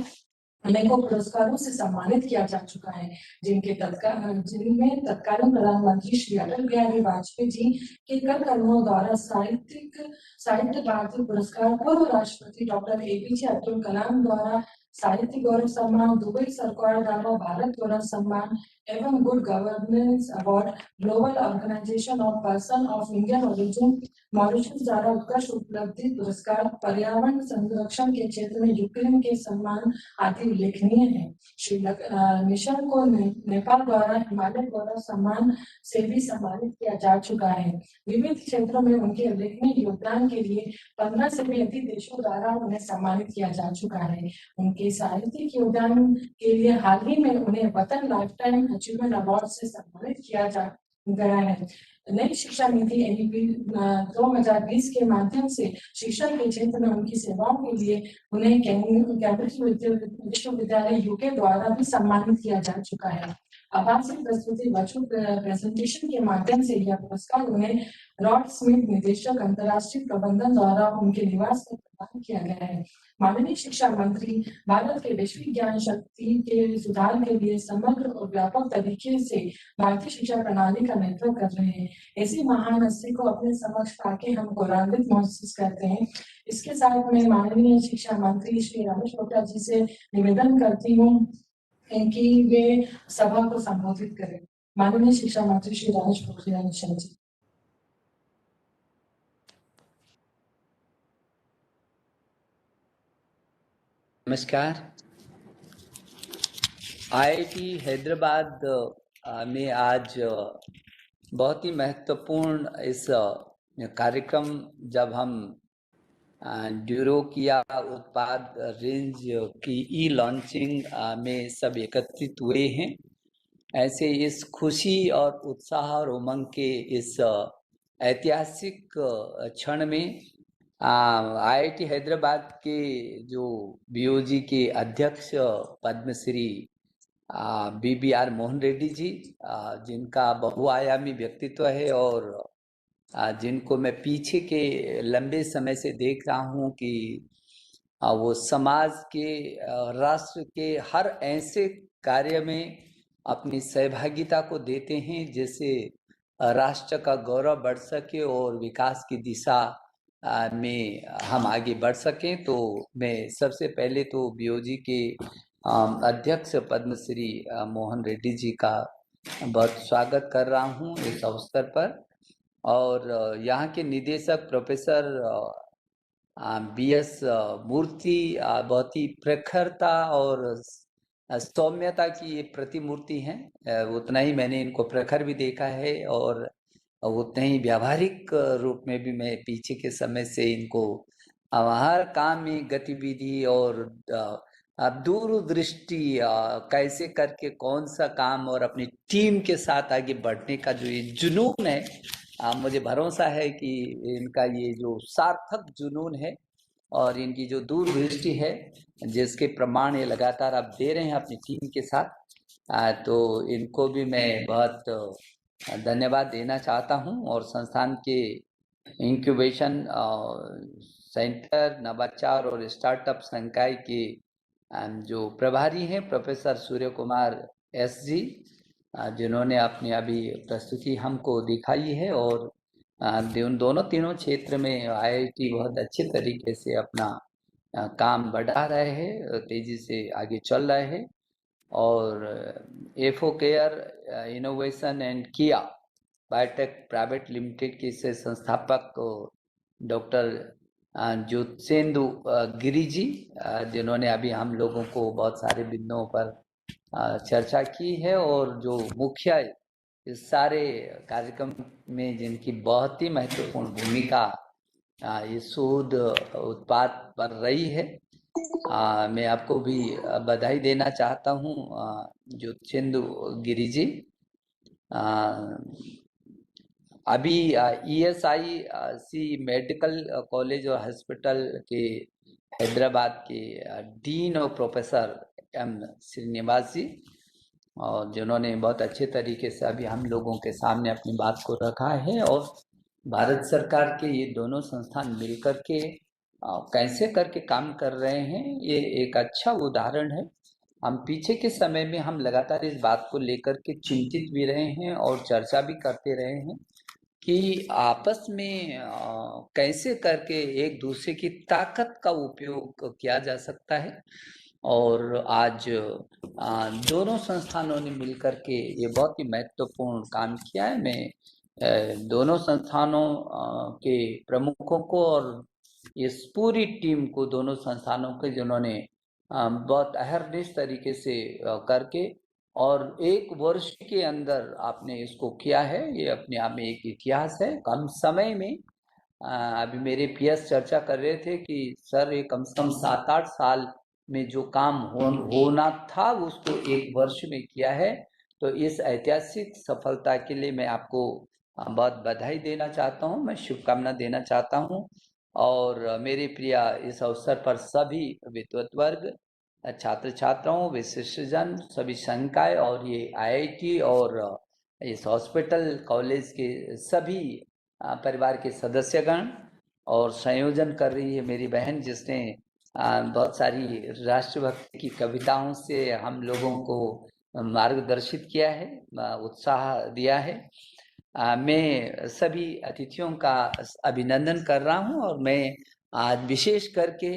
अनेकों पुरस्कारों से सम्मानित किया जा चुका है, जिनमें तत्कालीन प्रधानमंत्री श्री अटल बिहारी वाजपेयी जी के कर कमलों द्वारा साहित्य भारती पुरस्कार, पूर्व राष्ट्रपति डॉक्टर APJ अब्दुल कलाम द्वारा साहित्य गौरव सम्मान, दुबई सरकार द्वारा भारत गौरव सम्मान एवं good governance award, global organisation of person of Indian origin Mauritius द्वारा उत्कृष्ट उपलब्धि पुरस्कार, पर्यावरण संरक्षण के क्षेत्र में यूक्रेन के सम्मान आदि उल्लेखनीय है। श्री निशंक को नेपाल द्वारा हिमालय गौरव सम्मान से भी सम्मानित किया जा चुका है। विविध क्षेत्रों में उनके उल्लेखनीय योगदान के लिए 15 से भी अधिक देशों द्वारा उन्हें सम्मानित किया जा चुका है। उनके साहित्यिक योगदान के लिए हाल ही में उन्हें वतन लाइफटाइम अचीवमेंट अवार्ड से सम्मानित किया गया है। नई शिक्षा नीति NEP 2020 के माध्यम से शिक्षा के क्षेत्र में उनकी सेवाओं के लिए उन्हें कैम्ब्रिज विश्वविद्यालय UK द्वारा भी सम्मानित किया जा चुका है। आभासी प्रस्तुति वर्चुअल प्रेजेंटेशन के माध्यम से यह पुरस्कार उन्हें रॉड स्मिथ निदेशक अंतर्राष्ट्रीय प्रबंधन द्वारा उनके निवास पर प्रदान किया गया है। माननीय शिक्षा मंत्री भारत के वैश्विक ज्ञान शक्ति के सुधार के लिए समग्र और व्यापक तरीके से भारतीय शिक्षा प्रणाली का नेतृत्व कर रहे हैं। ऐसी महान हस्ती को अपने समक्ष पाके हम गौरवान्वित महसूस करते हैं। इसके साथ मैं माननीय शिक्षा मंत्री श्री रमेश पोखरियाल जी से निवेदन करती हूँ कि वे सभा को संबोधित करें। माननीय शिक्षा मंत्री श्री रमेश पोखरियाल निशंक जी। नमस्कार। IIT हैदराबाद में आज बहुत ही महत्वपूर्ण इस कार्यक्रम जब हम ड्यूरो किया उत्पाद रेंज की लॉन्चिंग में सब एकत्रित हुए हैं। ऐसे इस खुशी और उत्साह और उमंग के इस ऐतिहासिक क्षण में IIT हैदराबाद के जो BOG के अध्यक्ष पद्मश्री BBR मोहन रेड्डी जी, जिनका बहुआयामी व्यक्तित्व है और जिनको मैं पीछे के लंबे समय से देख रहा हूँ कि वो समाज के राष्ट्र के हर ऐसे कार्य में अपनी सहभागिता को देते हैं जिससे राष्ट्र का गौरव बढ़ सके और विकास की दिशा में हम आगे बढ़ सकें। तो मैं सबसे पहले तो बीओजी के अध्यक्ष पद्मश्री मोहन रेड्डी जी का बहुत स्वागत कर रहा हूं इस अवसर पर, और यहाँ के निदेशक प्रोफेसर बीएस मूर्ति बहुत ही प्रखरता और सौम्यता की ये प्रतिमूर्ति हैं। उतना ही मैंने इनको प्रखर भी देखा है और उतने ही व्यावहारिक रूप में भी मैं पीछे के समय से इनको हर काम में गतिविधि और दूरदृष्टि कैसे करके कौन सा काम और अपनी टीम के साथ आगे बढ़ने का जो ये जुनून है, मुझे भरोसा है कि इनका ये जो सार्थक जुनून है और इनकी जो दूरदृष्टि है जिसके प्रमाण ये लगातार आप दे रहे हैं अपनी टीम के साथ, तो इनको भी मैं बहुत धन्यवाद देना चाहता हूं। और संस्थान के इंक्यूबेशन सेंटर, नवाचार और स्टार्टअप संकाय के जो प्रभारी हैं professor Surya Kumar S G, जिन्होंने अपनी अभी प्रस्तुति हमको दिखाई है, और उन तीनों क्षेत्र में आईआईटी बहुत अच्छे तरीके से अपना काम बढ़ा रहे हैं, तेजी से आगे चल रहे हैं। और एफओ केयर इनोवेशन एंड किया बायोटेक प्राइवेट लिमिटेड के से संस्थापक डॉक्टर ज्योतिषेंदु गिरी जी, जिन्होंने अभी हम लोगों को बहुत सारे बिंदुओं पर चर्चा की है, और जो मुख्य इस सारे कार्यक्रम में जिनकी बहुत ही महत्वपूर्ण भूमिका इस शोध उत्पाद पर रही है, मैं आपको भी बधाई देना चाहता हूँ ज्योतिषेंदु गिरी जी। अभी ESIC मेडिकल कॉलेज और हॉस्पिटल के हैदराबाद के डीन और प्रोफेसर M श्रीनिवास जी, और जिन्होंने बहुत अच्छे तरीके से अभी हम लोगों के सामने अपनी बात को रखा है, और भारत सरकार के ये दोनों संस्थान मिलकर के कैसे करके काम कर रहे हैं, ये एक अच्छा उदाहरण है। हम पीछे के समय में हम लगातार इस बात को लेकर के चिंतित भी रहे हैं और चर्चा भी करते रहे हैं कि आपस में कैसे करके एक दूसरे की ताकत का उपयोग किया जा सकता है। और आज दोनों संस्थानों ने मिलकर के ये बहुत ही महत्वपूर्ण काम किया है। मैं दोनों संस्थानों के प्रमुखों को और इस पूरी टीम को, दोनों संस्थानों के जिन्होंने बहुत अहरनिश तरीके से करके और एक वर्ष के अंदर आपने इसको किया है, ये अपने आप में एक इतिहास है। कम समय में अभी मेरे पीएस चर्चा कर रहे थे कि सर ये कम से कम 7-8 साल में जो काम होना था उसको एक वर्ष में किया है। तो इस ऐतिहासिक सफलता के लिए मैं आपको बहुत बधाई देना चाहता हूँ, मैं शुभकामना देना चाहता हूँ। और मेरे प्रिय इस अवसर पर सभी विद्वत वर्ग, छात्र छात्राओं, विशिष्टजन, सभी संकाय और ये आईआईटी और इस हॉस्पिटल कॉलेज के सभी परिवार के सदस्यगण, और संयोजन कर रही है मेरी बहन जिसने बहुत सारी राष्ट्रभक्ति की कविताओं से हम लोगों को मार्गदर्शित किया है, उत्साह दिया है। मैं सभी अतिथियों का अभिनंदन कर रहा हूं, और मैं आज विशेष करके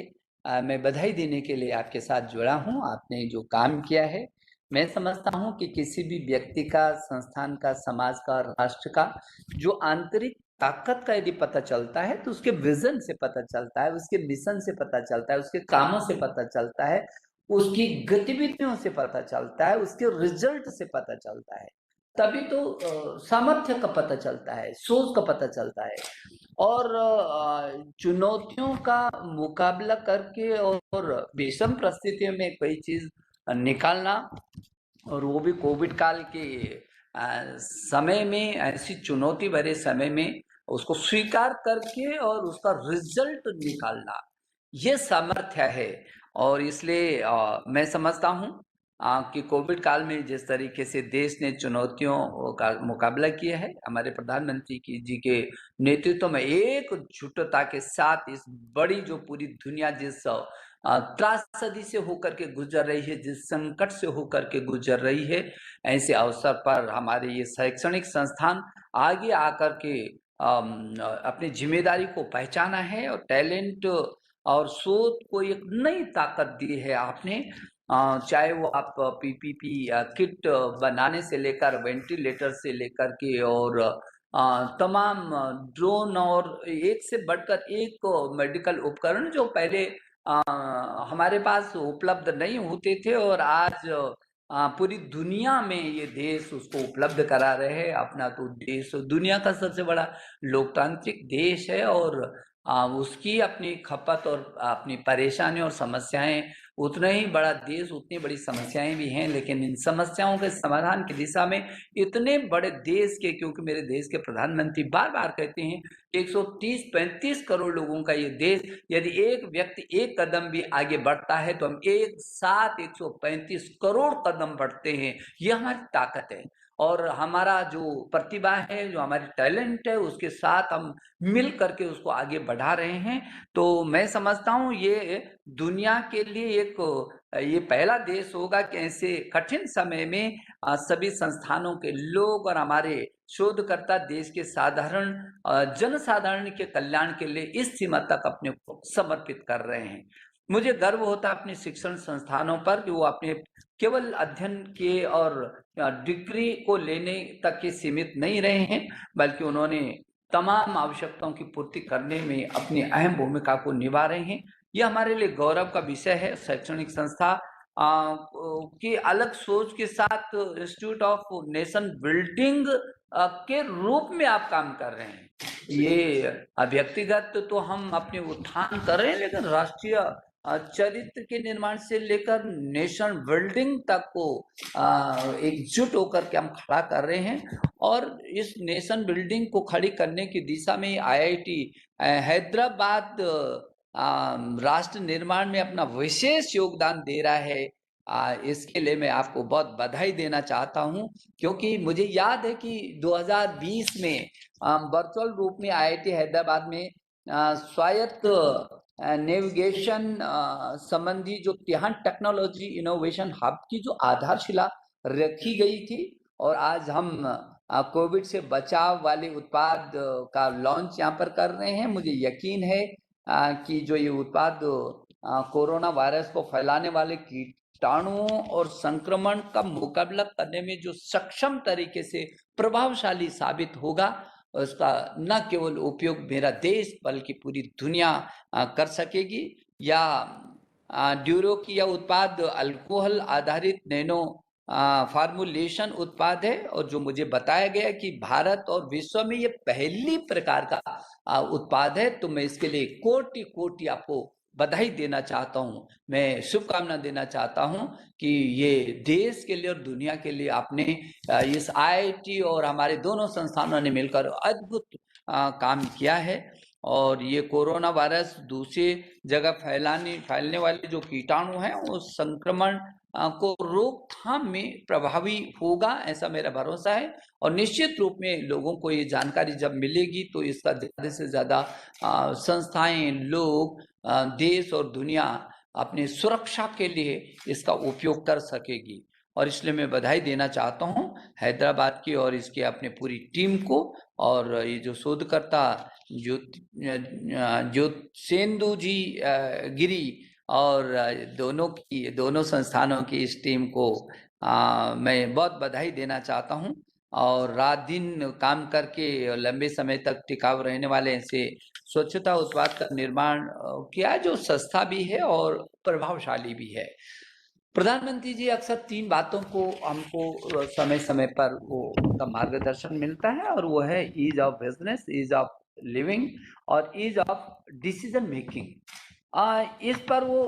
मैं बधाई देने के लिए आपके साथ जुड़ा हूं। आपने जो काम किया है, मैं समझता हूं कि किसी भी व्यक्ति का, संस्थान का, समाज का, राष्ट्र का जो आंतरिक ताकत का यदि पता चलता है तो उसके विजन से पता चलता है, उसके मिशन से पता चलता है, उसके कामों से पता चलता है, उसकी गतिविधियों से पता चलता है, उसके रिजल्ट से पता चलता है। तभी तो सामर्थ्य का पता चलता है, सोच का पता चलता है। और चुनौतियों का मुकाबला करके और विषम परिस्थितियों में कोई चीज निकालना, और वो भी कोविड काल के समय में, ऐसी चुनौती भरे समय में उसको स्वीकार करके और उसका रिजल्ट निकालना, ये सामर्थ्य है। और इसलिए मैं समझता हूँ कि कोविड काल में जिस तरीके से देश ने चुनौतियों का मुकाबला किया है, हमारे प्रधानमंत्री जी के नेतृत्व में एकजुटता के साथ इस बड़ी जो पूरी दुनिया जिस त्रासदी से होकर के गुजर रही है, जिस संकट से होकर के गुजर रही है, ऐसे अवसर पर हमारे ये शैक्षणिक संस्थान आगे आकर के अपनी जिम्मेदारी को पहचाना है और टैलेंट और शोध को एक नई ताकत दी है आपने। चाहे वो आप पीपीपी किट बनाने से लेकर वेंटिलेटर से लेकर के और तमाम ड्रोन और एक से बढ़कर एक मेडिकल उपकरण जो पहले हमारे पास उपलब्ध नहीं होते थे और आज पूरी दुनिया में ये देश उसको उपलब्ध करा रहे हैं। अपना तो देश दुनिया का सबसे बड़ा लोकतांत्रिक देश है और उसकी अपनी खपत और अपनी परेशानी और समस्याएं, उतना ही बड़ा देश उतनी बड़ी समस्याएं भी हैं, लेकिन इन समस्याओं के समाधान की दिशा में इतने बड़े देश के, क्योंकि मेरे देश के प्रधानमंत्री बार बार कहते हैं 130-135 करोड़ लोगों का ये देश, यदि एक व्यक्ति एक कदम भी आगे बढ़ता है तो हम एक साथ 135 करोड़ कदम बढ़ते हैं। ये हमारी ताकत है और हमारा जो प्रतिभा है, जो हमारी टैलेंट है, उसके साथ हम मिल करके उसको आगे बढ़ा रहे हैं। तो मैं समझता हूँ ये दुनिया के लिए ये पहला देश होगा कि ऐसे कठिन समय में सभी संस्थानों के लोग और हमारे शोधकर्ता देश के साधारण जनसाधारण के कल्याण के लिए इस सीमा तक अपने को समर्पित कर रहे हैं। मुझे गर्व होता है अपने शिक्षण संस्थानों पर कि वो अपने केवल अध्ययन के और डिग्री को लेने तक के सीमित नहीं रहे हैं, बल्कि उन्होंने तमाम आवश्यकताओं की पूर्ति करने में अपनी अहम भूमिका को निभा रहे हैं। यह हमारे लिए गौरव का विषय है। शैक्षणिक संस्था की अलग सोच के साथ इंस्टीट्यूट ऑफ नेशन बिल्डिंग के रूप में आप काम कर रहे हैं। ये व्यक्तिगत तो हम अपने उत्थान कर रहे हैं, लेकिन राष्ट्रीय चरित्र के निर्माण से लेकर नेशन बिल्डिंग तक को एकजुट होकर के हम खड़ा कर रहे हैं और इस नेशन बिल्डिंग को खड़ी करने की दिशा में IIT हैदराबाद राष्ट्र निर्माण में अपना विशेष योगदान दे रहा है। इसके लिए मैं आपको बहुत बधाई देना चाहता हूं, क्योंकि मुझे याद है कि 2020 में वर्चुअल रूप में IIT हैदराबाद में स्वायत्त नेविगेशन संबंधी जो तिहान टेक्नोलॉजी इनोवेशन हब की जो आधारशिला रखी गई थी और आज हम कोविड से बचाव वाले उत्पाद का लॉन्च यहाँ पर कर रहे हैं। मुझे यकीन है कि जो ये उत्पाद कोरोना वायरस को फैलाने वाले कीटाणुओं और संक्रमण का मुकाबला करने में जो सक्षम तरीके से प्रभावशाली साबित होगा, उसका न केवल उपयोग मेरा देश बल्कि पूरी दुनिया कर सकेगी। या ड्यूरो की यह उत्पाद अल्कोहल आधारित नैनो फार्मुलेशन उत्पाद है और जो मुझे बताया गया कि भारत और विश्व में ये पहली प्रकार का उत्पाद है। तो मैं इसके लिए कोटि कोटि आपको बधाई देना चाहता हूँ, मैं शुभकामना देना चाहता हूँ कि ये देश के लिए और दुनिया के लिए आपने इस IIT और हमारे दोनों संस्थानों ने मिलकर अद्भुत काम किया है और ये कोरोना वायरस दूसरी जगह फैलने वाले जो कीटाणु हैं उस संक्रमण को रोकथाम में प्रभावी होगा, ऐसा मेरा भरोसा है। और निश्चित रूप में लोगों को ये जानकारी जब मिलेगी तो इसका ज़्यादा से ज़्यादा संस्थाएं, लोग, देश और दुनिया अपनी सुरक्षा के लिए इसका उपयोग कर सकेगी। और इसलिए मैं बधाई देना चाहता हूँ हैदराबाद की और इसके अपने पूरी टीम को और ये जो शोधकर्ता ज्योत्सेंदु जी गिरी और दोनों संस्थानों की इस टीम को मैं बहुत बधाई देना चाहता हूं। और रात दिन काम करके लंबे समय तक टिकाऊ रहने वाले ऐसे स्वच्छता उत्पाद का निर्माण किया जो सस्ता भी है और प्रभावशाली भी है। प्रधानमंत्री जी अक्सर 3 बातों को हमको समय समय पर उनका मार्गदर्शन मिलता है और वो है ease of business, ease of living और ईज ऑफ डिसीजन मेकिंग। इस पर वो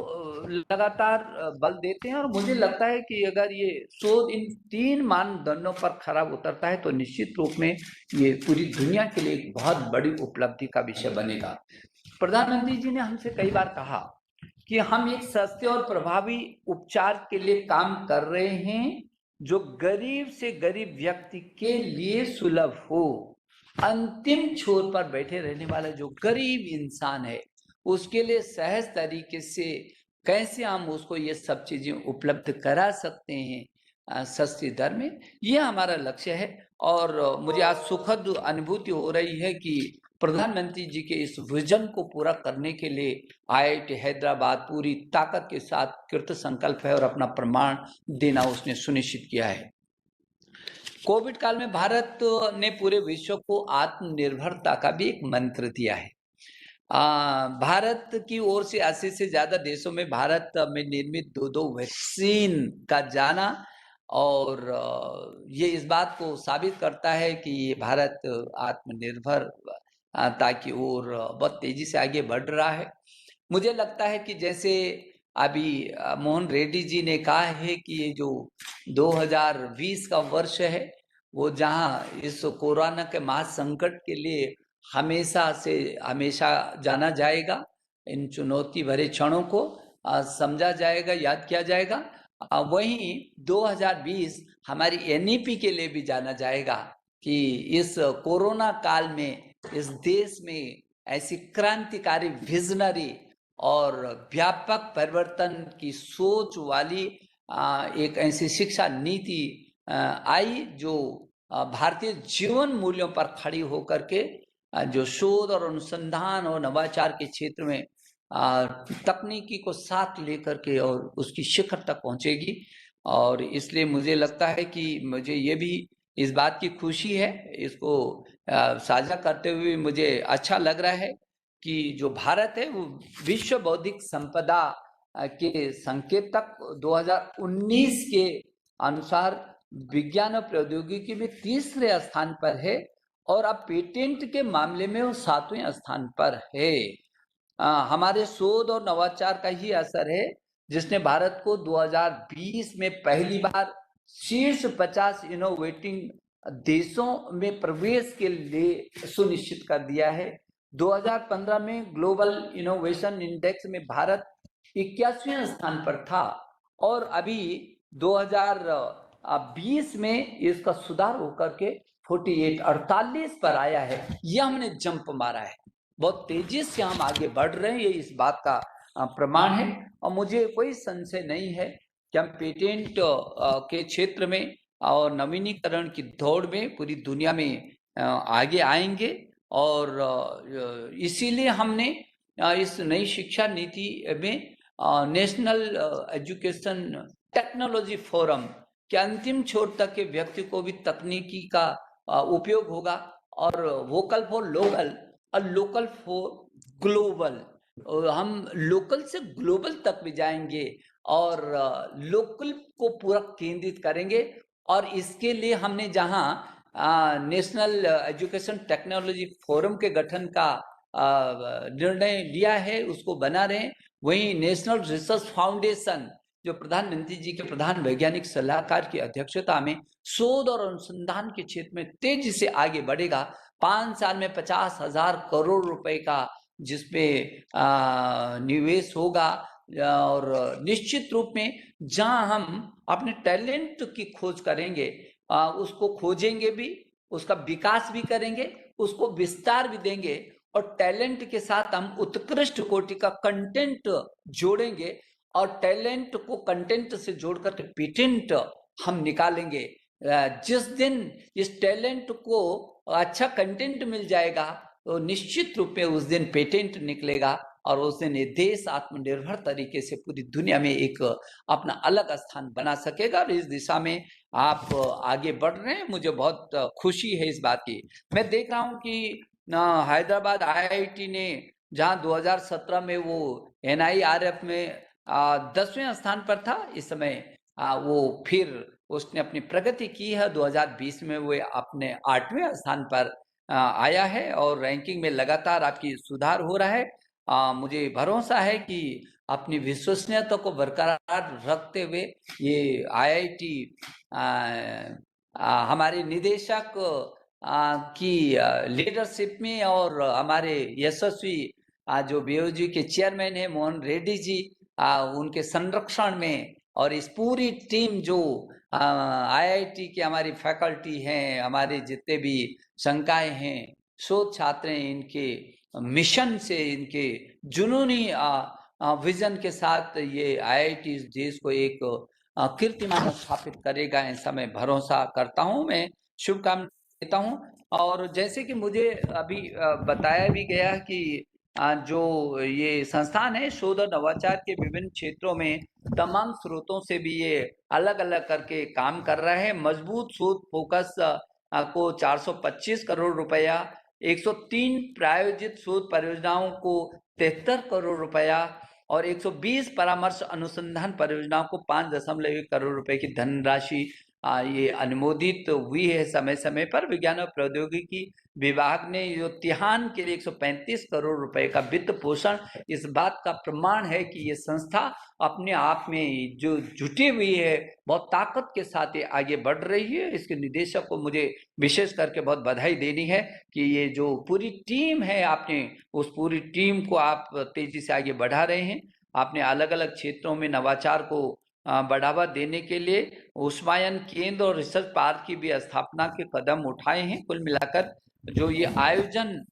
लगातार बल देते हैं और मुझे लगता है कि अगर ये शोध इन 3 मानदंडों पर खरा उतरता है तो निश्चित रूप में ये पूरी दुनिया के लिए एक बहुत बड़ी उपलब्धि का विषय बनेगा। प्रधानमंत्री जी ने हमसे कई बार कहा कि हम एक सस्ते और प्रभावी उपचार के लिए काम कर रहे हैं जो गरीब से गरीब व्यक्ति के लिए सुलभ हो। अंतिम छोर पर बैठे रहने वाला जो गरीब इंसान है उसके लिए सहज तरीके से कैसे हम उसको ये सब चीजें उपलब्ध करा सकते हैं सस्ती दर में, ये हमारा लक्ष्य है। और मुझे आज सुखद अनुभूति हो रही है कि प्रधानमंत्री जी के इस विजन को पूरा करने के लिए IIT हैदराबाद पूरी ताकत के साथ कृत संकल्प है और अपना प्रमाण देना उसने सुनिश्चित किया है। कोविड काल में भारत ने पूरे विश्व को आत्मनिर्भरता का भी एक मंत्र दिया है। भारत की ओर से 80 से ज्यादा देशों में भारत में निर्मित 2 वैक्सीन का जाना, और ये इस बात को साबित करता है कि ये भारत आत्मनिर्भरता की ओर बहुत तेजी से आगे बढ़ रहा है। मुझे लगता है कि जैसे अभी मोहन रेड्डी जी ने कहा है कि ये जो 2020 का वर्ष है वो जहाँ इस कोरोना के महासंकट के लिए हमेशा से हमेशा जाना जाएगा, इन चुनौती भरे क्षणों को समझा जाएगा, याद किया जाएगा, वहीं 2020 हमारी NEP के लिए भी जाना जाएगा कि इस कोरोना काल में इस देश में ऐसी क्रांतिकारी विजनरी और व्यापक परिवर्तन की सोच वाली एक ऐसी शिक्षा नीति आई जो भारतीय जीवन मूल्यों पर खड़ी होकर के जो शोध और अनुसंधान और नवाचार के क्षेत्र में तकनीकी को साथ लेकर के और उसकी शिखर तक पहुंचेगी। और इसलिए मुझे लगता है कि मुझे ये भी इस बात की खुशी है, इसको साझा करते हुए मुझे अच्छा लग रहा है कि जो भारत है वो विश्व बौद्धिक संपदा के संकेतक 2019 के अनुसार विज्ञान और प्रौद्योगिकी में 3रे स्थान पर है और अब पेटेंट के मामले में वो 7वें स्थान पर है। हमारे शोध और नवाचार का ही असर है जिसने भारत को 2020 में पहली बार शीर्ष 50 इनोवेटिंग देशों में प्रवेश के लिए सुनिश्चित कर दिया है। 2015 में ग्लोबल इनोवेशन इंडेक्स में भारत 81वें स्थान पर था और अभी 2020 में इसका सुधार होकर के 48 पर आया है। यह हमने जंप मारा है, बहुत तेजी से हम आगे बढ़ रहे हैं, ये इस बात का प्रमाण है। और मुझे कोई संशय नहीं है कि हम पेटेंट के क्षेत्र में और नवीनीकरण की दौड़ में पूरी दुनिया में आगे आएंगे और इसीलिए हमने इस नई शिक्षा नीति में नेशनल एजुकेशन टेक्नोलॉजी फोरम के अंतिम छोर तक के व्यक्ति को भी तकनीकी का उपयोग होगा और वोकल फॉर लोकल और लोकल फॉर ग्लोबल, हम लोकल से ग्लोबल तक भी जाएंगे और लोकल को पूरा केंद्रित करेंगे। और इसके लिए हमने जहां नेशनल एजुकेशन टेक्नोलॉजी फोरम के गठन का निर्णय लिया है उसको बना रहे हैं, वहीं नेशनल रिसर्च फाउंडेशन जो प्रधानमंत्री जी के प्रधान वैज्ञानिक सलाहकार की अध्यक्षता में शोध और अनुसंधान के क्षेत्र में तेजी से आगे बढ़ेगा। 5 साल में 50,000 करोड़ रुपए का जिसमें निवेश होगा और निश्चित रूप में जहां हम अपने टैलेंट की खोज करेंगे उसको खोजेंगे भी, उसका विकास भी करेंगे, उसको विस्तार भी देंगे और टैलेंट के साथ हम उत्कृष्ट कोटि का कंटेंट जोड़ेंगे और टैलेंट को कंटेंट से जोड़ करके पेटेंट हम निकालेंगे। जिस दिन इस टैलेंट को अच्छा कंटेंट मिल जाएगा तो निश्चित रूप में उस दिन पेटेंट निकलेगा और उस दिन ये देश आत्मनिर्भर तरीके से पूरी दुनिया में एक अपना अलग स्थान बना सकेगा और इस दिशा में आप आगे बढ़ रहे हैं, मुझे बहुत खुशी है इस बात की। मैं देख रहा हूँ कि हैदराबाद IIT ने जहाँ 2017 में वो NIRF में 10वें स्थान पर था, इस समय वो फिर उसने अपनी प्रगति की है। 2020 में वो अपने 8वें स्थान पर आया है और रैंकिंग में लगातार आपकी सुधार हो रहा है। मुझे भरोसा है कि अपनी विश्वसनीयता को बरकरार रखते हुए ये IIT हमारे निदेशक की लीडरशिप में और हमारे यशस्वी जो बीओजी के चेयरमैन है मोहन रेड्डी जी, उनके संरक्षण में, और इस पूरी टीम जो आईआईटी की हमारी फैकल्टी हैं, हमारे जितने भी संकाय हैं, शोध छात्र हैं, इनके मिशन से, इनके जुनूनी विजन के साथ ये आईआईटी इस देश को एक कीर्तिमान स्थापित करेगा, ऐसा मैं भरोसा करता हूं। मैं शुभकामना देता हूं। और जैसे कि मुझे अभी बताया भी गया कि जो ये संस्थान है शोध और नवाचार के विभिन्न क्षेत्रों में तमाम स्रोतों से भी ये अलग अलग करके काम कर रहा है। मजबूत शोध फोकस को 425 करोड़ रुपया, 103 प्रायोजित शोध परियोजनाओं को 73 करोड़ रुपया और 120 परामर्श अनुसंधान परियोजनाओं को 5.1 करोड़ रुपए की धनराशि ये अनुमोदित हुई है समय समय पर। विज्ञान और प्रौद्योगिकी विभाग ने जो तिहान के लिए 135 करोड़ रुपए का वित्त पोषण, इस बात का प्रमाण है कि ये संस्था अपने आप में जो जुटी हुई है, बहुत ताकत के साथ ये आगे बढ़ रही है। इसके निदेशक को मुझे विशेष करके बहुत बधाई देनी है कि ये जो पूरी टीम है, आपने उस पूरी टीम को आप तेजी से आगे बढ़ा रहे हैं। आपने अलग अलग क्षेत्रों में नवाचार को बढ़ावा देने के लिए उष्मायन केंद्र और रिसर्च पार्क की भी स्थापना के कदम उठाए हैं। कुल मिलाकर जो ये आयोजन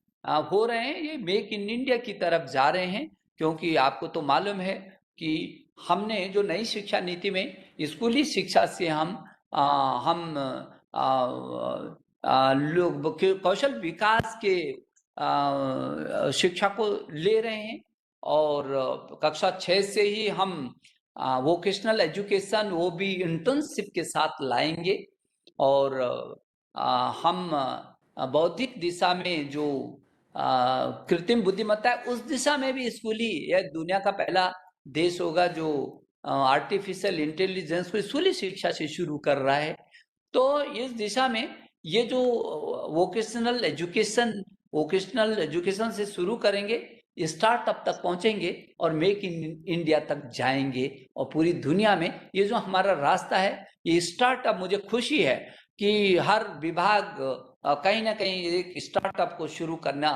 हो रहे हैं, ये मेक इन इंडिया की तरफ जा रहे हैं, क्योंकि आपको तो मालूम है कि हमने जो नई शिक्षा नीति में स्कूली शिक्षा से हम लोग कौशल विकास के शिक्षा को ले रहे हैं, और कक्षा 6 से ही हम वोकेशनल एजुकेशन वो भी इंटर्नशिप के साथ लाएंगे। और हम बौद्धिक दिशा में जो कृत्रिम बुद्धिमत्ता है, उस दिशा में भी स्कूली, यह दुनिया का पहला देश होगा जो आर्टिफिशियल इंटेलिजेंस को स्कूली शिक्षा से शुरू कर रहा है। तो इस दिशा में ये जो वोकेशनल एजुकेशन से शुरू करेंगे, स्टार्टअप तक पहुंचेंगे और मेक इन इंडिया तक जाएंगे, और पूरी दुनिया में ये जो हमारा रास्ता है, ये स्टार्टअप, मुझे खुशी है कि हर विभाग कहीं ना कहीं एक स्टार्टअप को शुरू करना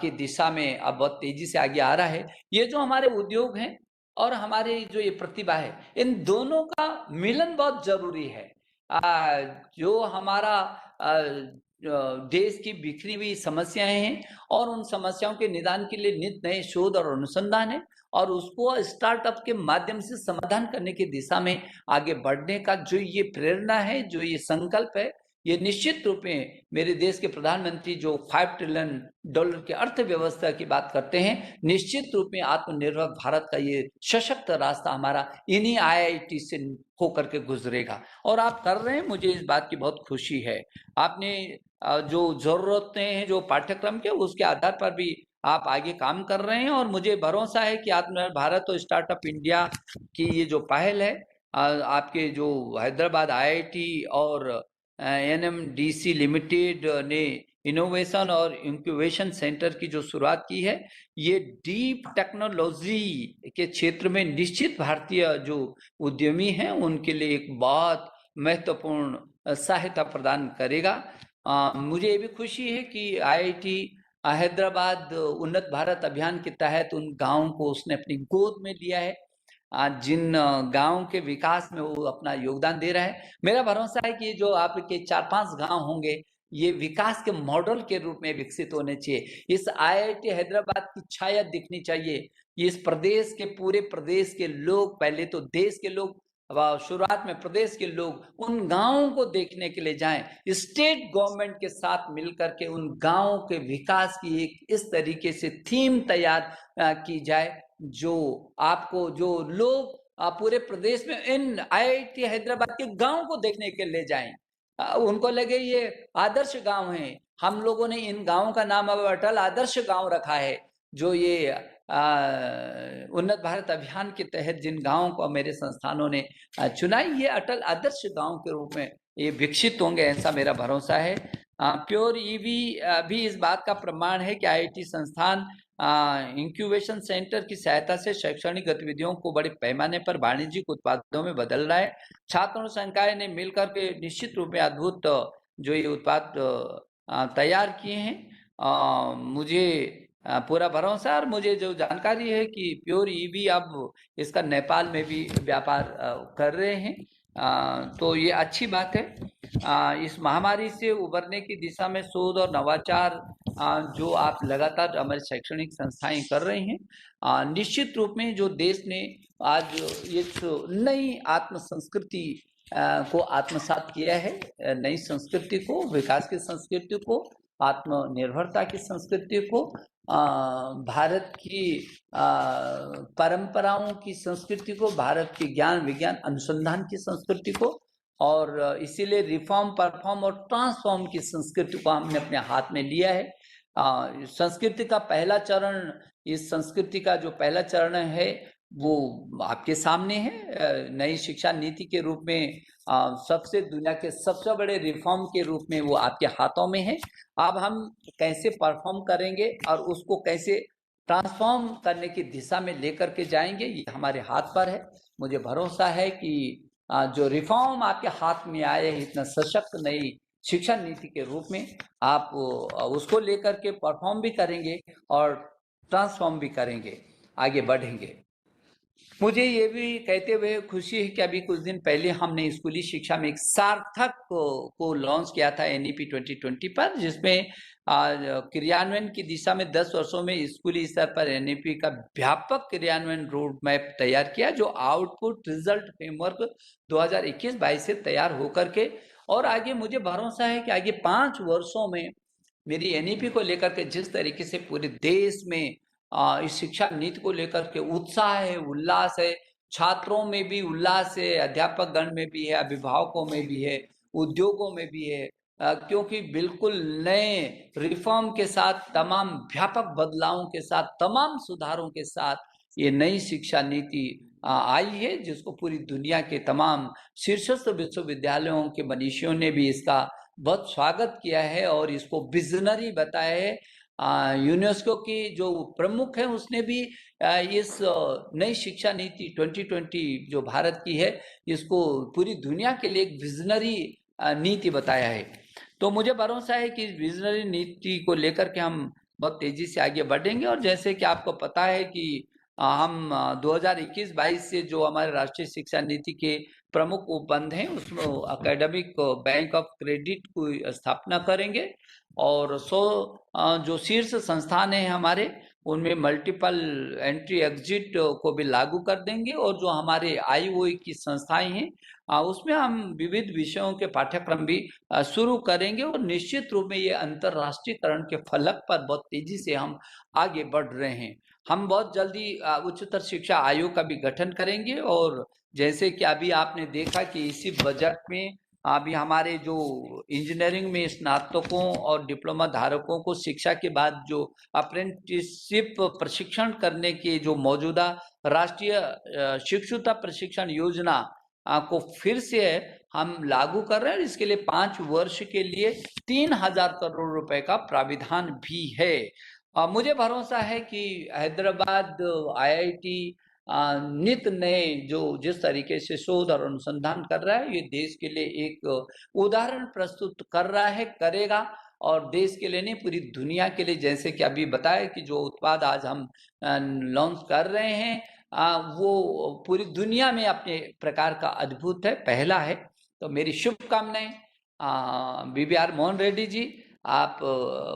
की दिशा में अब बहुत तेजी से आगे आ रहा है। ये जो हमारे उद्योग हैं और हमारे जो ये प्रतिभा है, इन दोनों का मिलन बहुत जरूरी है। जो हमारा देश की बिखरी हुई समस्याएं हैं, और उन समस्याओं के निदान के लिए नित नए शोध और अनुसंधान है, और उसको स्टार्टअप के माध्यम से समाधान करने की दिशा में आगे बढ़ने का जो ये प्रेरणा है, जो ये संकल्प है, ये निश्चित रूप में मेरे देश के प्रधानमंत्री जो $5 ट्रिलियन की अर्थव्यवस्था की बात करते हैं, निश्चित रूप में आत्मनिर्भर भारत का ये सशक्त रास्ता हमारा इन्हीं आईआईटी से होकर के गुजरेगा। और आप कर रहे हैं, मुझे इस बात की बहुत खुशी है। आपने जो जरूरतें हैं जो पाठ्यक्रम के, उसके आधार पर भी आप आगे काम कर रहे हैं, और मुझे भरोसा है कि आत्मनिर्भर भारत और स्टार्टअप इंडिया की ये जो पहल है, आपके जो हैदराबाद आईआईटी और एनएमडीसी लिमिटेड ने इनोवेशन और इंक्यूबेशन सेंटर की जो शुरुआत की है, ये डीप टेक्नोलॉजी के क्षेत्र में निश्चित भारतीय जो उद्यमी हैं उनके लिए एक बहुत महत्वपूर्ण सहायता प्रदान करेगा। मुझे ये भी खुशी है कि आईआईटी हैदराबाद उन्नत भारत अभियान के तहत उन गांवों को उसने अपनी गोद में लिया है, जिन गांव के विकास में वो अपना योगदान दे रहा है। मेरा भरोसा है कि ये जो आपके 4-5 गांव होंगे, ये विकास के मॉडल के रूप में विकसित होने चाहिए। इस आईआईटी हैदराबाद की छाया दिखनी चाहिए। इस प्रदेश के, पूरे प्रदेश के लोग, पहले तो देश के लोग, शुरुआत में प्रदेश के लोग उन गांवों को देखने के लिए जाएं। स्टेट गवर्नमेंट के साथ मिलकर के उन गांवों के विकास की एक इस तरीके से थीम तैयार की जाए, जो आपको, जो लोग पूरे प्रदेश में इन आईआईटी हैदराबाद के गांव को देखने के लिए जाएं, उनको लगे ये आदर्श गांव हैं। हम लोगों ने इन गांवों का नाम अब अटल आदर्श गांव रखा है, जो ये उन्नत भारत अभियान के तहत जिन गांवों को मेरे संस्थानों ने चुना, ये अटल आदर्श गांव के रूप में ये विकसित होंगे, ऐसा मेरा भरोसा है। प्योर ईवी भी इस बात का प्रमाण है कि आईआईटी संस्थान इंक्यूबेशन सेंटर की सहायता से शैक्षणिक गतिविधियों को बड़े पैमाने पर वाणिज्यिक उत्पादों में बदल रहा है। छात्रों और संकाय ने मिलकर के निश्चित रूप में अद्भुत जो ये उत्पाद तैयार किए हैं। मुझे पूरा भरोसा और मुझे जो जानकारी है कि प्योर ईवी अब इसका नेपाल में भी व्यापार कर रहे हैं, तो ये अच्छी बात है। इस महामारी से उबरने की दिशा में शोध और नवाचार जो आप लगातार हमारे शैक्षणिक संस्थाएं कर रही हैं, निश्चित रूप में जो देश ने आज इस नई आत्म संस्कृति को आत्मसात किया है, नई संस्कृति को, विकास की संस्कृति को, आत्मनिर्भरता की संस्कृति को, भारत की परंपराओं की संस्कृति को, भारत की ज्ञान विज्ञान अनुसंधान की संस्कृति को, और इसीलिए रिफॉर्म परफॉर्म और ट्रांसफॉर्म की संस्कृति को हमने अपने हाथ में लिया है। संस्कृति का पहला चरण, इस संस्कृति का जो पहला चरण है वो आपके सामने है। नई शिक्षा नीति के रूप में सबसे दुनिया के सबसे बड़े रिफॉर्म के रूप में वो आपके हाथों में है। अब हम कैसे परफॉर्म करेंगे और उसको कैसे ट्रांसफॉर्म करने की दिशा में लेकर के जाएंगे, ये हमारे हाथ पर है। मुझे भरोसा है कि जो रिफॉर्म आपके हाथ में आए हैं, इतना सशक्त नई शिक्षा नीति के रूप में, आप उसको लेकर के परफॉर्म भी करेंगे और ट्रांसफॉर्म भी करेंगे, आगे बढ़ेंगे। मुझे ये भी कहते हुए खुशी है कि अभी कुछ दिन पहले हमने स्कूली शिक्षा में एक सार्थक को लॉन्च किया था NEP 2020 पर, जिसमें क्रियान्वयन की दिशा में 10 वर्षों में स्कूली स्तर पर NEP का व्यापक क्रियान्वयन रोड मैप तैयार किया, जो आउटपुट रिजल्ट फ्रेमवर्क 2021-22 से तैयार होकर के, और आगे मुझे भरोसा है कि आगे 5 वर्षों में मेरी NEP को लेकर के जिस तरीके से पूरे देश में इस शिक्षा नीति को लेकर के उत्साह है, उल्लास है, छात्रों में भी उल्लास है, अध्यापक गण में भी है, अभिभावकों में भी है, उद्योगों में भी है, क्योंकि बिल्कुल नए रिफॉर्म के साथ, तमाम व्यापक बदलावों के साथ, तमाम सुधारों के साथ ये नई शिक्षा नीति आई है, जिसको पूरी दुनिया के तमाम शीर्षस्थ विश्वविद्यालयों के मनीषियों ने भी इसका बहुत स्वागत किया है और इसको विजनरी बताया है। यूनेस्को की जो प्रमुख है उसने भी इस नई शिक्षा नीति 2020 जो भारत की है, इसको पूरी दुनिया के लिए एक विजनरी नीति बताया है। तो मुझे भरोसा है कि विजनरी नीति को लेकर के हम बहुत तेजी से आगे बढ़ेंगे। और जैसे कि आपको पता है कि हम 2021-22 से जो हमारे राष्ट्रीय शिक्षा नीति के प्रमुख उपबंध हैं, उसमें एकेडमिक बैंक ऑफ क्रेडिट की स्थापना करेंगे, और 100 जो शीर्ष संस्थान हैं हमारे, उनमें मल्टीपल एंट्री एग्जिट को भी लागू कर देंगे, और जो हमारे IOE की संस्थाएं हैं उसमें हम विविध विषयों के पाठ्यक्रम भी शुरू करेंगे, और निश्चित रूप में ये अंतर्राष्ट्रीयकरण के फलक पर बहुत तेजी से हम आगे बढ़ रहे हैं। हम बहुत जल्दी उच्चतर शिक्षा आयोग का भी गठन करेंगे, और जैसे कि अभी आपने देखा कि इसी बजट में अभी हमारे जो इंजीनियरिंग में स्नातकों और डिप्लोमा धारकों को शिक्षा के बाद जो अप्रेंटिसशिप प्रशिक्षण करने के जो मौजूदा राष्ट्रीय शिक्षुता प्रशिक्षण योजना को फिर से हम लागू कर रहे हैं। इसके लिए 5 वर्ष के लिए 3,000 करोड़ रुपए का प्राविधान भी है। मुझे भरोसा है कि हैदराबाद IIT नित नए जो जिस तरीके से शोध और अनुसंधान कर रहा है, ये देश के लिए एक उदाहरण प्रस्तुत कर रहा है, करेगा, और देश के लिए नहीं पूरी दुनिया के लिए। जैसे कि अभी बताया कि जो उत्पाद आज हम लॉन्च कर रहे हैं वो पूरी दुनिया में अपने प्रकार का अद्भुत है, पहला है। तो मेरी शुभकामनाएं। BBR मोहन रेड्डी जी, आप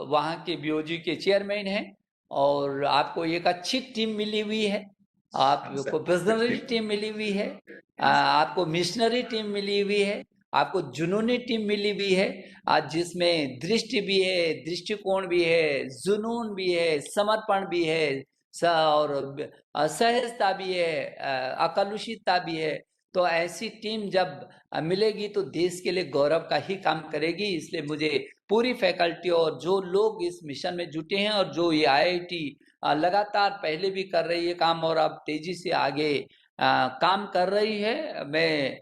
वहाँ के BOG के चेयरमैन हैं, और आपको एक अच्छी टीम मिली हुई है, आपको विजनरी टीम मिली हुई है, आपको मिशनरी टीम मिली हुई है, आपको जुनूनी टीम मिली हुई है, जिसमें दृष्टि भी है, दृष्टिकोण भी है, जुनून भी है, समर्पण भी है, और सहजता भी है, अकलुषितता भी है। तो ऐसी टीम जब मिलेगी तो देश के लिए गौरव का ही काम करेगी। इसलिए मुझे पूरी फैकल्टी और जो लोग इस मिशन में जुटे हैं, और जो ये IIT लगातार पहले भी कर रही है काम, और अब तेजी से आगे काम कर रही है, मैं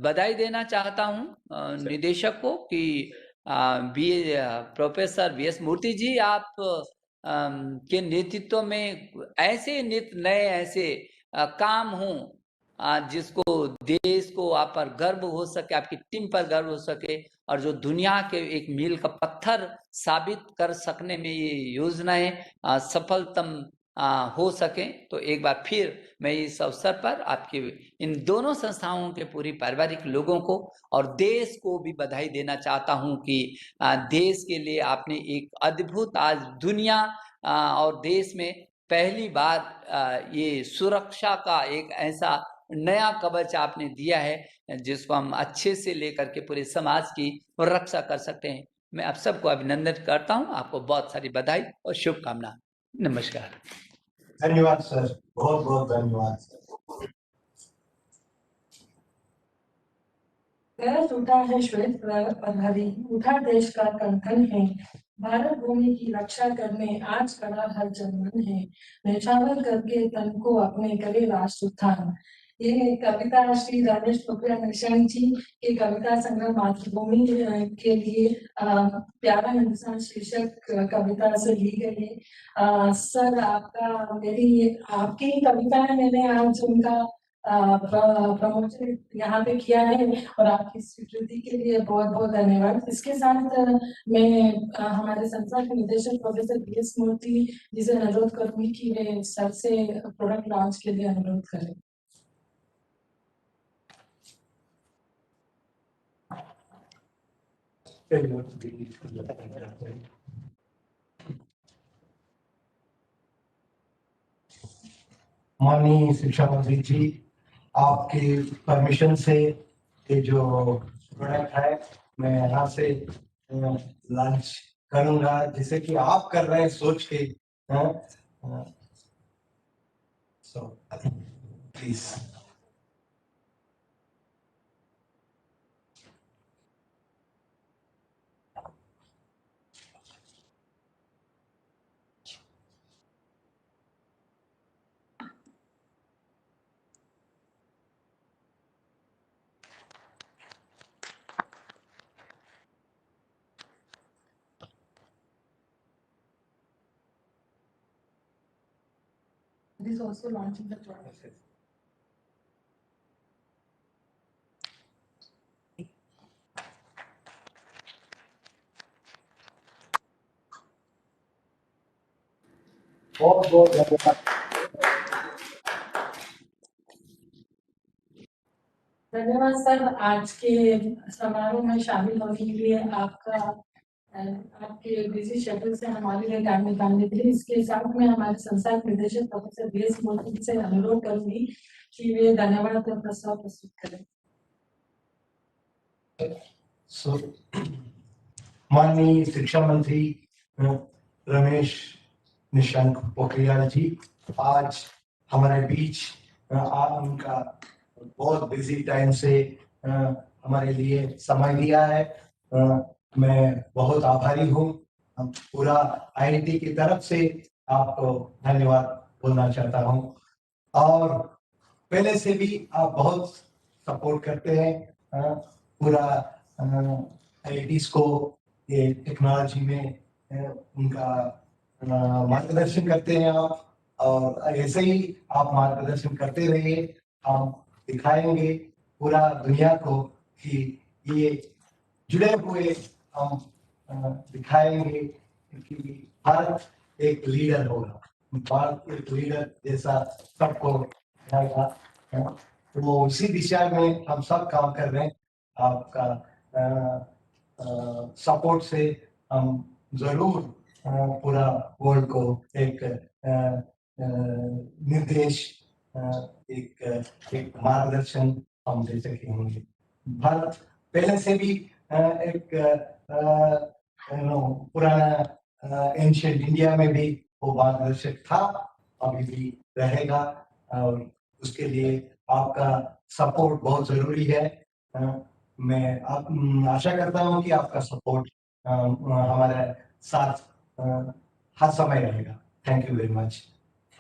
बधाई देना चाहता हूँ निदेशक को कि प्रोफेसर VS मूर्ति जी, आप के नेतृत्व में ऐसे नित नए ऐसे काम हों जिसको देश को आप पर गर्व हो सके, आपकी टीम पर गर्व हो सके, और जो दुनिया के एक मील का पत्थर साबित कर सकने में ये योजनाएं सफलतम हो सके। तो एक बार फिर मैं इस अवसर पर आपके इन दोनों संस्थाओं के पूरी पारिवारिक लोगों को और देश को भी बधाई देना चाहता हूं कि देश के लिए आपने एक अद्भुत आज दुनिया और देश में पहली बार ये सुरक्षा का एक ऐसा नया कवच आपने दिया है जिसको हम अच्छे से लेकर के पूरे समाज की रक्षा कर सकते हैं। मैं आप सबको अभिनंदन करता हूं, आपको बहुत सारी बधाई और शुभकामना। नमस्कार। धन्यवाद सर, बहुत बहुत धन्यवाद सर। गरज उठा है श्वेत प्रहरी, उठा देश का कंकण है, भारत भूमि की रक्षा करने आज खड़ा हर जनमन है, न्यौछावर करके तन को अपने करे राष्ट्र उत्थान। ये कविता श्री रमेश पोखरियाल निशंक जी के कविता संग्रह मातृभूमि के लिए प्यारा हिंदुस्तान शीर्षक कविता से ली गई है। सर आपकी कविता है, मैंने आज उनका प्रमोशन यहाँ पे किया है और आपकी स्वीकृति के लिए बहुत बहुत धन्यवाद। इसके साथ मैं हमारे संस्थान के निदेशक प्रोफेसर BS मूर्ति जी से अनुरोध करूंगी कि वे सर से प्रोडक्ट लॉन्च के लिए अनुरोध करें। माननीय शिक्षा मंत्री जी, आपके परमिशन से ये जो प्रोडक्ट है मैं यहाँ से लॉन्च करूंगा, जिसे कि आप कर रहे हैं सोच के। So please. This is also launching the product. बहुत बहुत धन्यवाद। धन्यवाद सर, आज के समारोह में शामिल होने के लिए आपके बिजी शेड्यूल से हमारे लिए टाइम निकालने के लिए। इसके साथ में हमारे संस्थान के निदेशक प्रोफेसर BS मूर्ति से अनुरोध करूंगी कि वे धन्यवाद का प्रस्ताव प्रस्तुत करें। माननीय शिक्षा मंत्री रमेश निशंक पोखरियाल जी आज हमारे बीच उनका बहुत बिजी टाइम से हमारे लिए समय दिया है। मैं बहुत आभारी हूँ। पूरा IIT की तरफ से आपको धन्यवाद बोलना चाहता हूँ। और पहले से भी आप बहुत सपोर्ट करते हैं पूरा IITs को, ये टेक्नोलॉजी में उनका मार्गदर्शन करते हैं आप, और ऐसे ही आप मार्गदर्शन करते रहिए। हम दिखाएंगे पूरा दुनिया को कि ये जुड़े हुए हम दिखाएंगे कि भारत एक लीडर होगा, भारत एक लीडर जैसा सबको दिखाएगा। तो उसी दिशा में हम सब काम कर रहे हैं। आपका सपोर्ट से हम जरूर पूरा वर्ल्ड को एक निर्देश, एक मार्गदर्शन हम दे सकेंगे। भारत पहले से भी एक पुराना एंशिएंट इंडिया में भी वो मार्गदर्शक था, अभी भी रहेगा, और उसके लिए आपका सपोर्ट बहुत जरूरी है। मैं आशा करता हूँ कि आपका सपोर्ट हमारे साथ हर समय रहेगा। Thank you very much.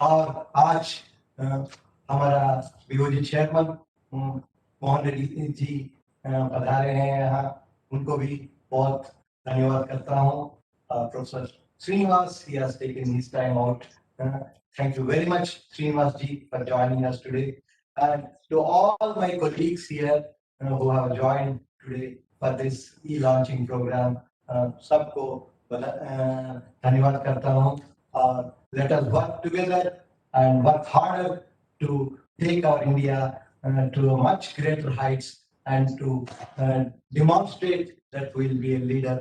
और आज हमारा BOG चेयरमैन मोहन रेड्डी जी पधारे हैं यहाँ, उनको भी बहुत धन्यवाद करता हूँ। Professor Srinivas, he has taken his time out. Thank you very much, Srinivas ji, for joining us today. And to all my colleagues here who have joined today, for this e-launching program. सबको धन्यवाद करता हूँ और let us work together and work harder to take our India to a much greater heights and to demonstrate that we will be a leader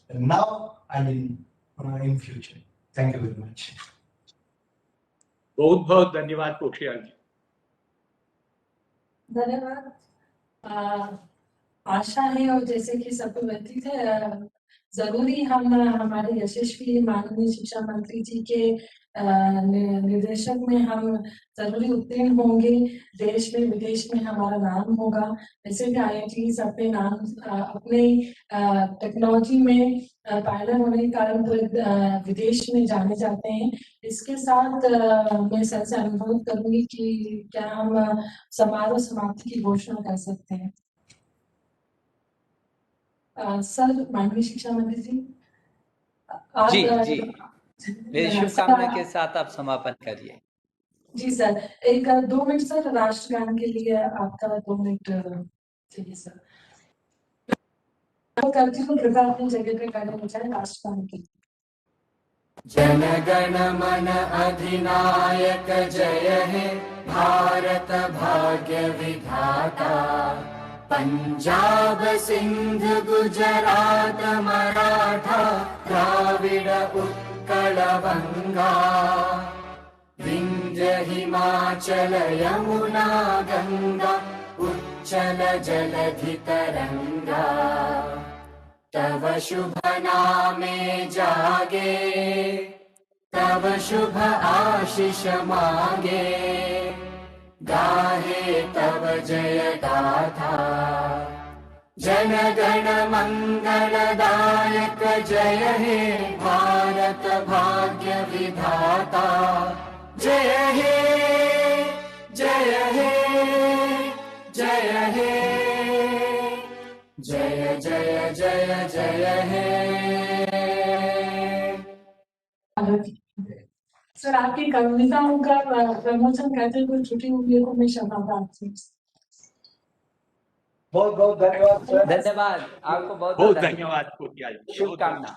now and in future. Thank you very much. बहुत बहुत धन्यवाद पोखरियाल जी। धन्यवाद। आशा है और जैसे कि सबको व्यतीत है, जरूरी हम हमारे यशस्वी माननीय शिक्षा मंत्री जी के निर्देशक में हम जरूरी उत्तीर्ण होंगे, देश में विदेश में हमारा नाम होगा। जैसे कि IITs अपने नाम अपने टेक्नोलॉजी में पायलट होने के कारण पूरे विदेश में जाने जाते हैं। इसके साथ मैं सर से अनुरोध करूंगी कि क्या हम समारोह समाप्ति की घोषणा कर सकते हैं। सर, माननीय शिक्षा मंत्री जी, जी मेरी शुभकामना के साथ आप समापन करिए। जी सर, एक 2 मिनट सर राष्ट्रगान के लिए आपका 2 मिनट चाहिए सर। करती हूँ, कृपया अपनी जगह पे खड़े हो जाए राष्ट्रगान के लिए। जन गण मन अधिनायक जय हे भारत भाग्य विधाता, पंजाब सिंध गुजरात मराठा द्राविड़ उत्कल बंगा, विंध्य हिमाचल यमुना गंगा उच्चल जलधि तरंगा, तव शुभ नामे जागे तव शुभ आशीष मांगे, गाहे तव जय गाथा, जन गण मंगलदायक जय हे भारत भाग्य विधाता, जय हे जय हे जय हे जय जय जय जय हे। सर, आपकी कविताओं का प्रमोशन करते हुए छुट्टी हुई को मैं क्षमा प्रार्थी हूँ। बहुत बहुत धन्यवाद सर। धन्यवाद आपको, बहुत बहुत धन्यवाद पोखरियाल जी। शुभकामना।